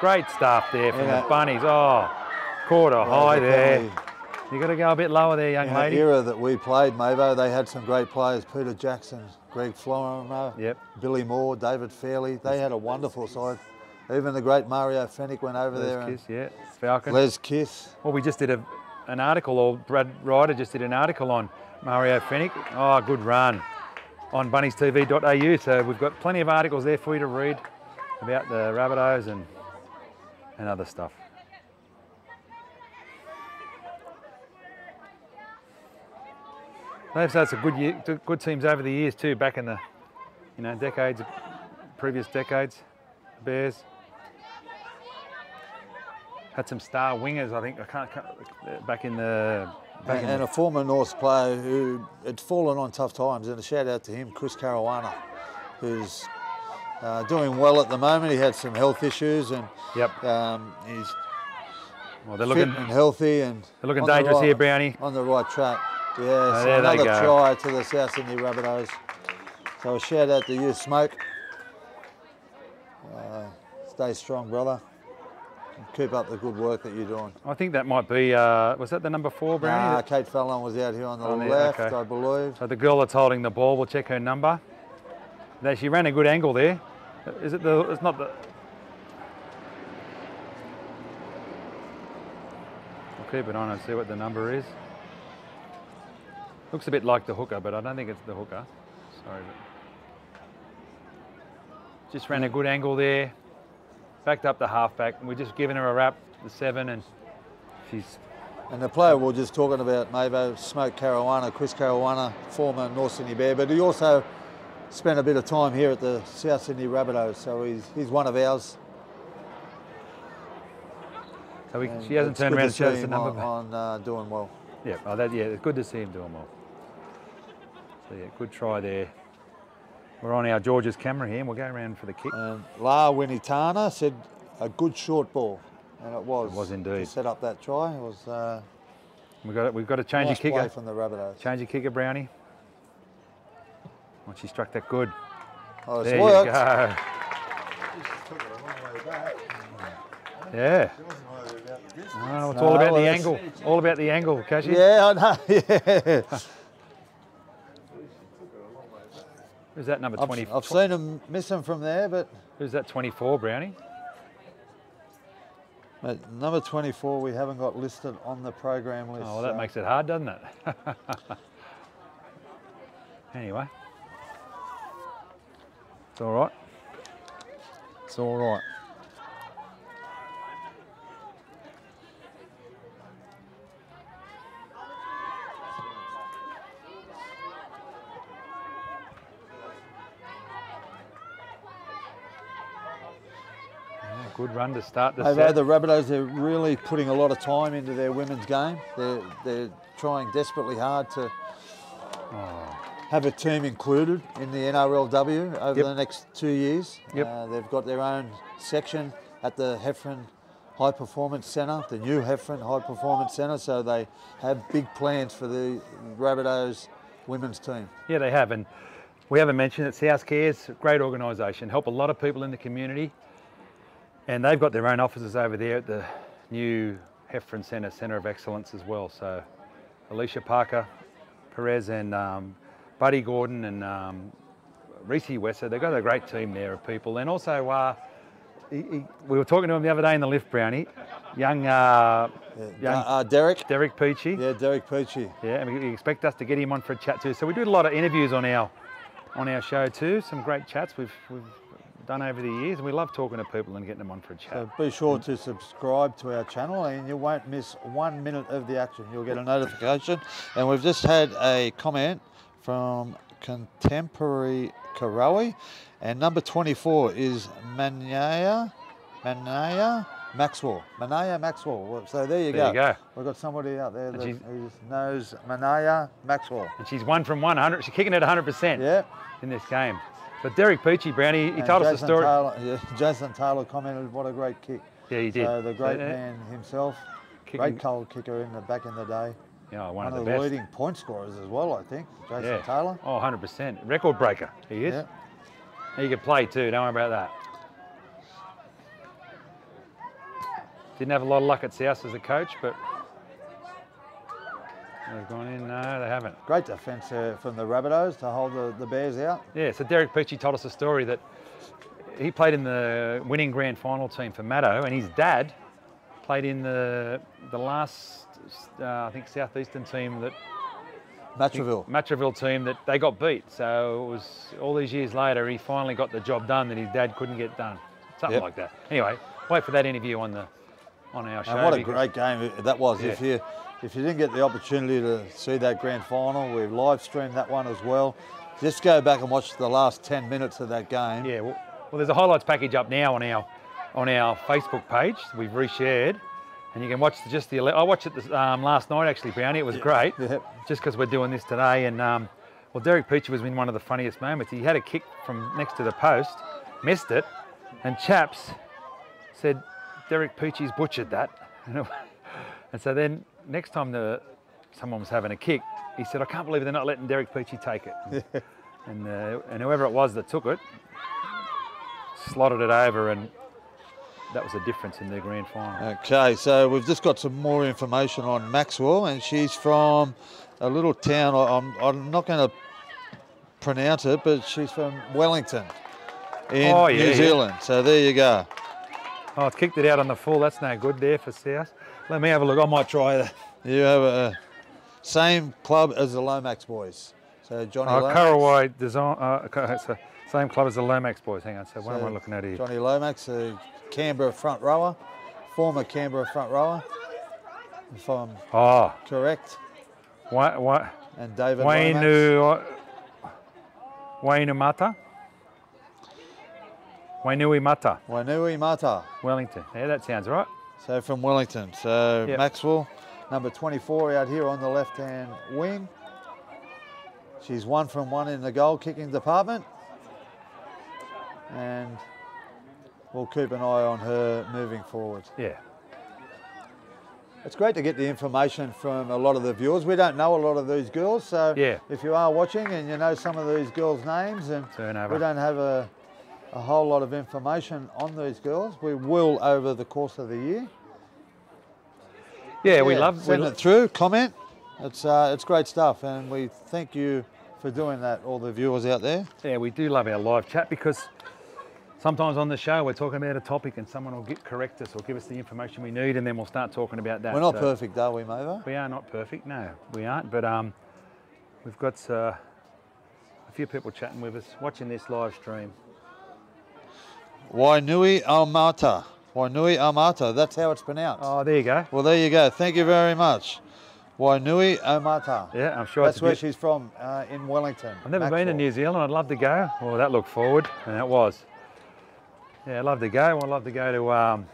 Great stuff there from the Bunnies. Oh, caught a high there. You got to go a bit lower there, young lady. In the era that we played, Mavo, they had some great players. Peter Jackson, Greg Florimo, Billy Moore, David Fairley. They had a wonderful side. Even the great Mario Fennick went over there. Kiss, yeah. Falcon. Les Kiss. Well, we just did an article, or Brad Ryder just did an article on Mario Fennick. Oh, good run on bunniestv.au. So we've got plenty of articles there for you to read about the Rabbitohs and other stuff. They've had some good teams over the years too, back in the You know, decades, previous decades, Bears. Had some star wingers, I think. Back in the. And a former North player who had fallen on tough times, and a shout out to him, Chris Caruana, who's doing well at the moment. He had some health issues, and yep. He's well, they're looking and healthy, and they're looking dangerous here, Brownie. On the right track. Yeah, so another try to the South Sydney Rabbitohs. So a shout out to you, Smoke. Stay strong, brother. Keep up the good work that you're doing. I think that might be, was that the number 4, Brownie? Kate Fallon was out here on the left, okay. I believe. So the girl that's holding the ball, we'll check her number. Now she ran a good angle there. Is it the, it's not the... I'll keep it on and see what the number is. Looks a bit like the hooker, but I don't think it's the hooker. Sorry. Just ran a good angle there. Backed up the halfback, and we're just giving her a wrap, the 7, and she's... And the player we were just talking about, Mavo, Smoke Caruana, Chris Caruana, former North Sydney Bear, but he also spent a bit of time here at the South Sydney Rabbitohs, so he's one of ours. So she hasn't turned around to show us the number. On doing well. Yeah, yeah, it's good to see him doing well. So yeah, good try there. We're on our George's camera here, and we'll go around for the kick. La Winitana said a good short ball, and it was. It was indeed. To set up that try. It was. We've got to change nice your kicker. Play from the Rabbitohs. Change your kicker, Brownie. Once she struck that good. Oh, there you go. Yeah. Oh, it's all about the angle. All about the angle, Cashy. Yeah, I know. Yeah. Who's that number 20? I've seen him missing from there, but... Who's that 24, Brownie? But number 24 we haven't got listed on the program list. Oh, well, that makes it hard, doesn't it? Anyway. It's all right. It's all right. Good run to start the set. The Rabbitohs are really putting a lot of time into their women's game. They're trying desperately hard to have a team included in the NRLW over the next 2 years. Yep. They've got their own section at the Heffron High Performance Centre, the new Heffron High Performance Centre, so they have big plans for the Rabbitohs women's team. Yeah, they have, and we haven't mentioned that South Care's a great organisation, help a lot of people in the community. And they've got their own offices over there at the new Heffron Centre of Excellence as well. So Alicia Parker, Perez and Buddy Gordon and Reese Wesser, they've got a great team there of people. And also, we were talking to him the other day in the lift, Brownie, young Derek Peachy. Yeah, Derek Peachy. Yeah, and we expect us to get him on for a chat too. So we do a lot of interviews on our show too, some great chats we've done over the years, and we love talking to people and getting them on for a chat. So be sure to subscribe to our channel and you won't miss 1 minute of the action. You'll get a notification. And we've just had a comment from Contemporary Karawi, and number 24 is Manaya Maxwell. Manaya Maxwell. So there you go. We've got somebody out there that knows Manaya Maxwell. And she's 1 from 100. She's kicking it 100% in this game. But Derek Peachy, Brownie, he told us a story. Jason Taylor commented, what a great kick. Yeah, he did. So the great man himself, great goal kicker back in the day. Yeah, one of the the leading point scorers as well, I think, Jason Taylor. Oh, 100%. Record breaker, he is. Yeah. He could play too, don't worry about that. Didn't have a lot of luck at South as a coach, but they've gone in. No, they haven't. Great defence from the Rabbitohs to hold the Bears out. Yeah, so Derek Peachy told us a story that he played in the winning grand final team for Maddo, and his dad played in the last, I think, southeastern team that... Matraville team that they got beat. So it was all these years later, he finally got the job done that his dad couldn't get done. Something like that. Anyway, wait for that interview on our show. And what a great game that was. Yeah. If you didn't get the opportunity to see that grand final, we've live streamed that one as well. Just go back and watch the last 10 minutes of that game. Yeah, well, there's a highlights package up now on our Facebook page. We've reshared, and you can watch just the. I watched it last night actually, Brownie. It was great. Yep. Just because we're doing this today, and well, Derek Peachy was in one of the funniest moments. He had a kick from next to the post, missed it, and Chaps said, "Derek Peachy's butchered that." And so then next time someone was having a kick, he said, "I can't believe they're not letting Derek Peachy take it." And whoever it was that took it, slotted it over, and that was the difference in the grand final. Okay, so we've just got some more information on Maxwell, and she's from a little town. I'm not going to pronounce it, but she's from Wellington in New Zealand. So there you go. Oh, it's kicked it out on the full. That's no good there for South. Let me have a look. I might try that. You have a same club as the Lomax boys. So Johnny Lomax. Curraway design. So same club as the Lomax boys. Hang on. So what am I looking at here? Johnny Lomax, a Canberra front rower, former Canberra front rower, if I'm correct. What? And David Lomax. Wainui Mata. Wainui Mata. Wellington. Yeah, that sounds right. So from Wellington. So Maxwell, number 24 out here on the left-hand wing. She's 1 from 1 in the goal kicking department. And we'll keep an eye on her moving forward. Yeah. It's great to get the information from a lot of the viewers. We don't know a lot of these girls, so if you are watching and you know some of these girls' names, and we don't have a whole lot of information on these girls, we will over the course of the year. Yeah, we love send it through, comment. It's great stuff, and we thank you for doing that, all the viewers out there. Yeah, we do love our live chat, because sometimes on the show we're talking about a topic and someone will correct us or give us the information we need, and then we'll start talking about that. We're not perfect, are we, Mova? We are not perfect, no, we aren't. But we've got a few people chatting with us, watching this live stream. Wainui Mata. Wainui Mata, that's how it's pronounced. Oh, there you go. Well, there you go. Thank you very much. Wainui Mata. Yeah, I'm sure that's where she's from, in Wellington. I've never been to New Zealand. I'd love to go. Well, that looked forward, and that was. Yeah, I'd love to go. I'd love to go to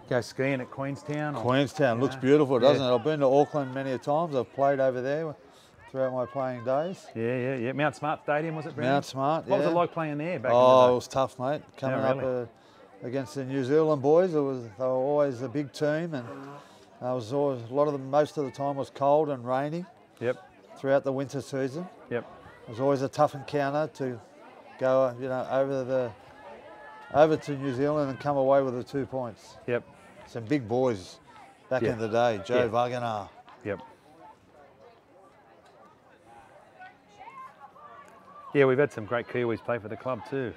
go skiing at Queenstown. Queenstown looks beautiful, doesn't it? I've been to Auckland many a times. I've played over there throughout my playing days. Yeah. Mount Smart Stadium, was it, Brandon? Mount Smart, What was it like playing there back in the day? It was tough, mate. Coming up against the New Zealand boys, they were always a big team, and was always most of the time was cold and rainy. Yep. Throughout the winter season. Yep. It was always a tough encounter to go, over to New Zealand and come away with the 2 points. Yep. Some big boys back in the day. Joe Wagner. Yep. Yeah, we've had some great Kiwis play for the club too.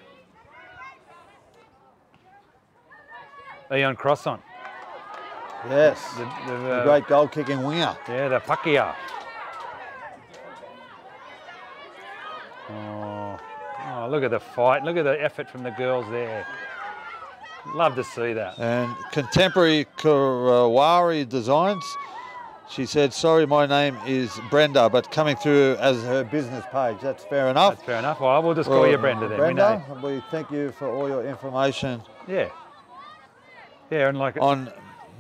Ian Crosson. Yes, the great goal-kicking winger. Yeah, the Pakia. Oh, look at the fight. Look at the effort from the girls there. Love to see that. And Contemporary Karawari Designs. She said, sorry, my name is Brenda, but coming through as her business page. That's fair enough. That's fair enough. Well, we'll just call you Brenda then. Brenda, we thank you for all your information. Yeah. Yeah, and like on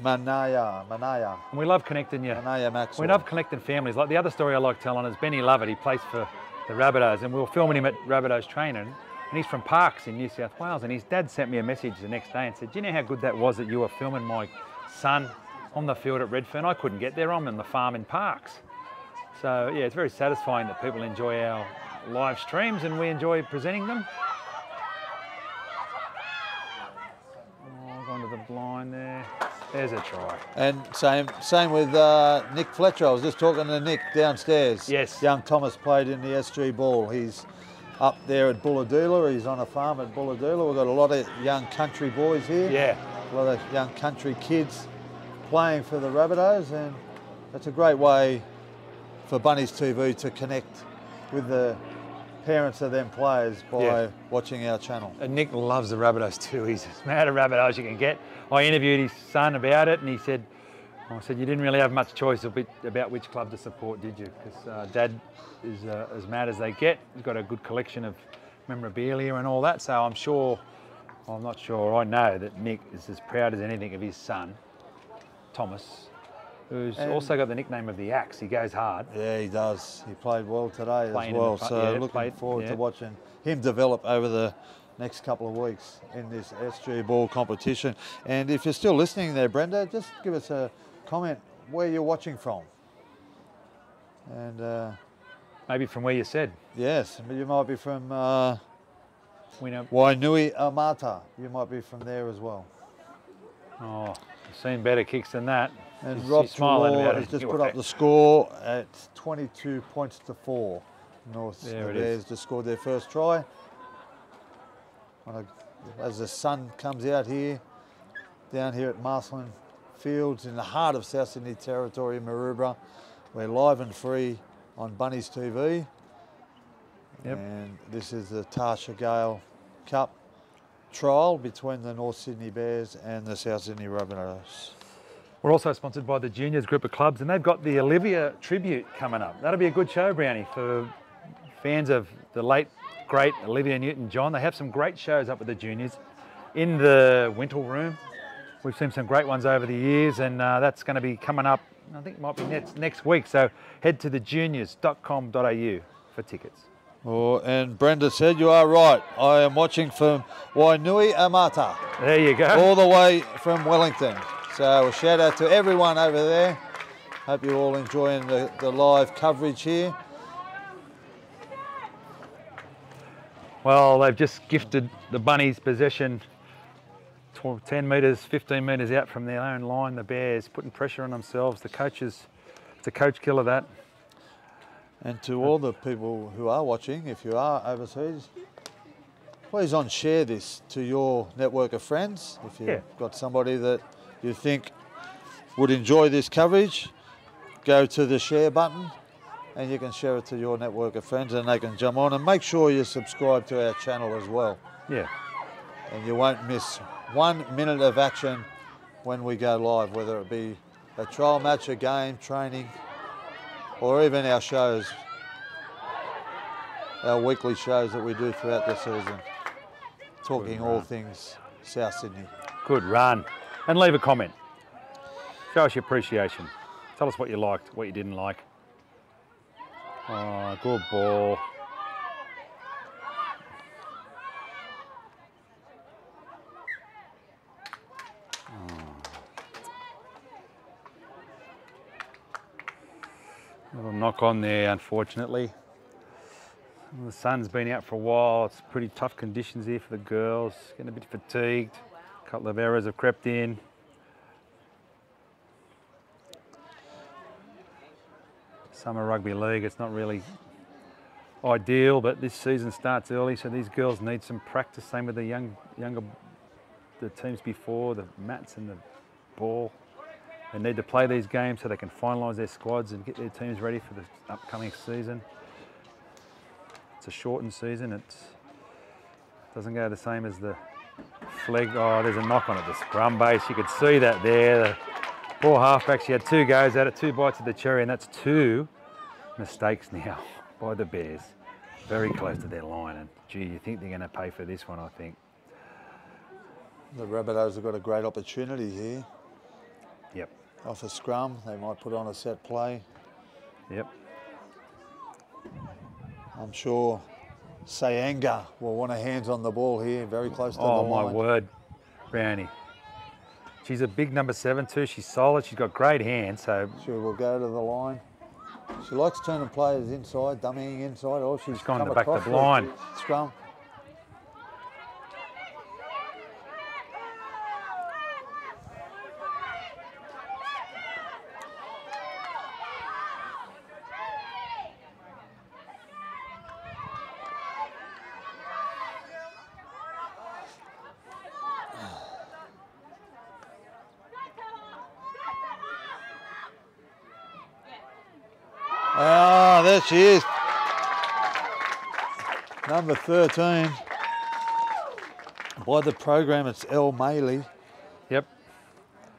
Manaya. And we love connecting you. Manaya Maxwell. We love connecting families. Like the other story I like telling is Benny Lovett. He plays for the Rabbitohs, and we were filming him at Rabbitohs training, and he's from Parks in New South Wales, and his dad sent me a message the next day and said, do you know how good that was that you were filming my son on the field at Redfern? I couldn't get there. I'm on the farm in Parks. So yeah, it's very satisfying that people enjoy our live streams and we enjoy presenting them. Gone to the blind there. There's a try. And same with Nick Fletcher. I was just talking to Nick downstairs. Yes. Young Thomas played in the SG Ball. He's up there at Bulladoola. He's on a farm at Bulladoola. We've got a lot of young country boys here. Yeah. A lot of young country kids playing for the Rabbitohs, and that's a great way for Bunnies TV to connect with the parents of them players by watching our channel. And Nick loves the Rabbitohs too. He's as mad at Rabbitohs you can get. I interviewed his son about it, and he said, I said you didn't really have much choice about which club to support, did you? Because Dad is as mad as they get. He's got a good collection of memorabilia and all that, so I'm not sure, I know that Mick is as proud as anything of his son, Thomas, who's also got the nickname of the Axe. He goes hard. Yeah, he does. He played well today as well, so looking forward to yeah. watching him develop over the next couple of weeks in this SG ball competition. And if you're still listening there, Brenda, just give us a comment where you're watching from. And maybe from where you said. yes, you might be from We know. Wainui Amata. You might be from there as well. Oh, I've seen better kicks than that. And She's Rob smiling Trelaw about has it just anyway. put up the score at 22 points to 4. North There it Bears is. just scored their first try. As the sun comes out here, down here at Marcellin Fields in the heart of South Sydney territory, Maroubra. We're live and free on Bunnies TV. Yep. And this is the Tarsha Gale Cup trial between the North Sydney Bears and the South Sydney Rabbitohs. We're also sponsored by the Juniors group of clubs, and they've got the Olivia tribute coming up. That'll be a good show, Brownie, for fans of the late, great Olivia Newton-John. They have some great shows up with the Juniors in the Wintle Room. We've seen some great ones over the years, and that's going to be coming up, I think it might be next week. So head to thejuniors.com.au for tickets. Oh, and Brenda said, you are right. I am watching from Wainui Amata, There you go. all the way from Wellington. So a shout out to everyone over there. Hope you're all enjoying the live coverage here. Well, they've just gifted the Bunnies possession 10 metres, 15 metres out from their own line. The Bears putting pressure on themselves. The coaches, it's a coach killer, that. And to all the people who are watching, if you are overseas, please share this to your network of friends. If you've got somebody that you think would enjoy this coverage, go to the share button and you can share it to your network of friends and they can jump on. And make sure you subscribe to our channel as well. Yeah. And you won't miss 1 minute of action when we go live, whether it be a trial match, a game, training, or even our shows, our weekly shows that we do throughout the season, talking all things South Sydney. Good run. And leave a comment. Show us your appreciation. Tell us what you liked, what you didn't like. Oh, good ball. Little knock on there, unfortunately. The sun's been out for a while. It's pretty tough conditions here for the girls. Getting a bit fatigued. A couple of errors have crept in. Summer Rugby League, it's not really ideal, but this season starts early, so these girls need some practice. Same with the younger teams before, the mats and the ball. They need to play these games so they can finalise their squads and get their teams ready for the upcoming season. It's a shortened season. It doesn't go the same as the flag. Oh, there's a knock on at the scrum base. You could see that there. The poor halfback, she had 2 goes at it, 2 bites of the cherry, and that's 2 mistakes now by the Bears. Very close to their line, and gee, you think they're going to pay for this one, I think. The Rabbitohs have got a great opportunity here. Yep. Off a scrum, they might put on a set play. Yep. I'm sure Sayanga will want a hands on the ball here, very close to the Oh, line. my word, Brownie. She's a big number 7 too. She's solid. She's got great hands. So She will go to the line. She likes turning players inside, dummying inside, or she's gone come to back the across blind. the scrum. Ah, there she is. Number 13. By the program, it's Elle Maley. yep.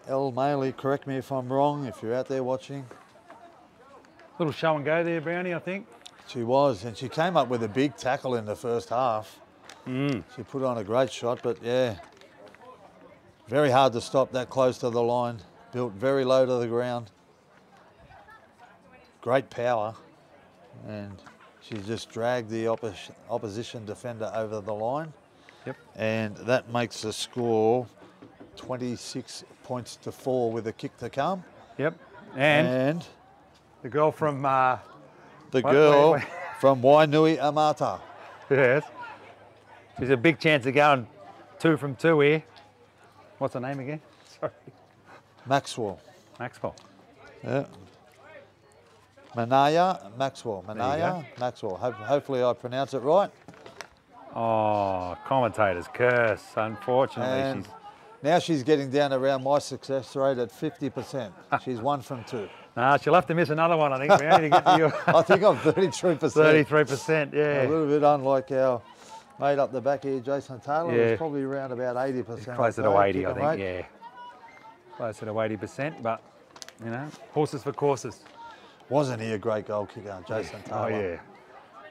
Elle Maley, correct me if I'm wrong, if you're out there watching. Little show and go there, Brownie, I think. She was, and she came up with a big tackle in the first half. She put on a great shot, but yeah, very hard to stop that close to the line. Built very low to the ground. Great power, and she just dragged the opposition defender over the line. Yep. And that makes the score 26 points to 4 with a kick to come. Yep. And the girl from... from Wainui Amata. Yes. She's a big chance of going 2 from 2 here. What's her name again? Sorry. Maxwell. Maxwell. Yeah. Maxwell. Maxwell. Hopefully I pronounce it right. Oh, commentator's curse. Unfortunately, And now she's getting down around my success rate at 50%. She's 1 from 2. Nah, she'll have to miss another one, I think, Brownie, to get to you. I think I'm 33%. 33%, yeah. A little bit unlike our mate up the back here, Jason Taylor. Yeah. It's probably around about 80%. Closer to 80, I think, yeah. Closer to 80%, but, you know, horses for courses. Wasn't he a great goal kicker, Jason Taylor? Oh, yeah.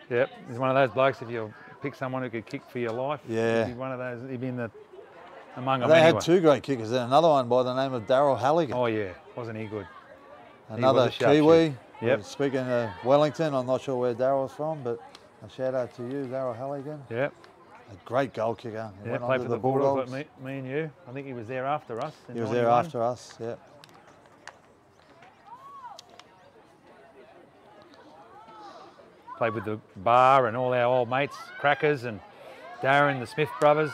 Yep, he's one of those blokes, if you pick someone who could kick for your life, yeah, he'd be one of those, he'd be among them They anyway. had 2 great kickers there. Another one by the name of Daryl Halligan. Oh, yeah, wasn't he good? Another He was a Kiwi. Yep. Speaking of Wellington, I'm not sure where Daryl's from, but a shout out to you, Daryl Halligan. Yep. A great goal kicker. He Yeah, went played on for to the Bulldogs, like me and you. I think he was there after us. He was there 91. after us, yeah. Played with the bar and all our old mates, Crackers and Darren, the Smith brothers.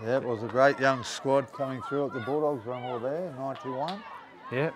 Yeah, it was a great young squad coming through at the Bulldogs when we were there in 91. Yeah,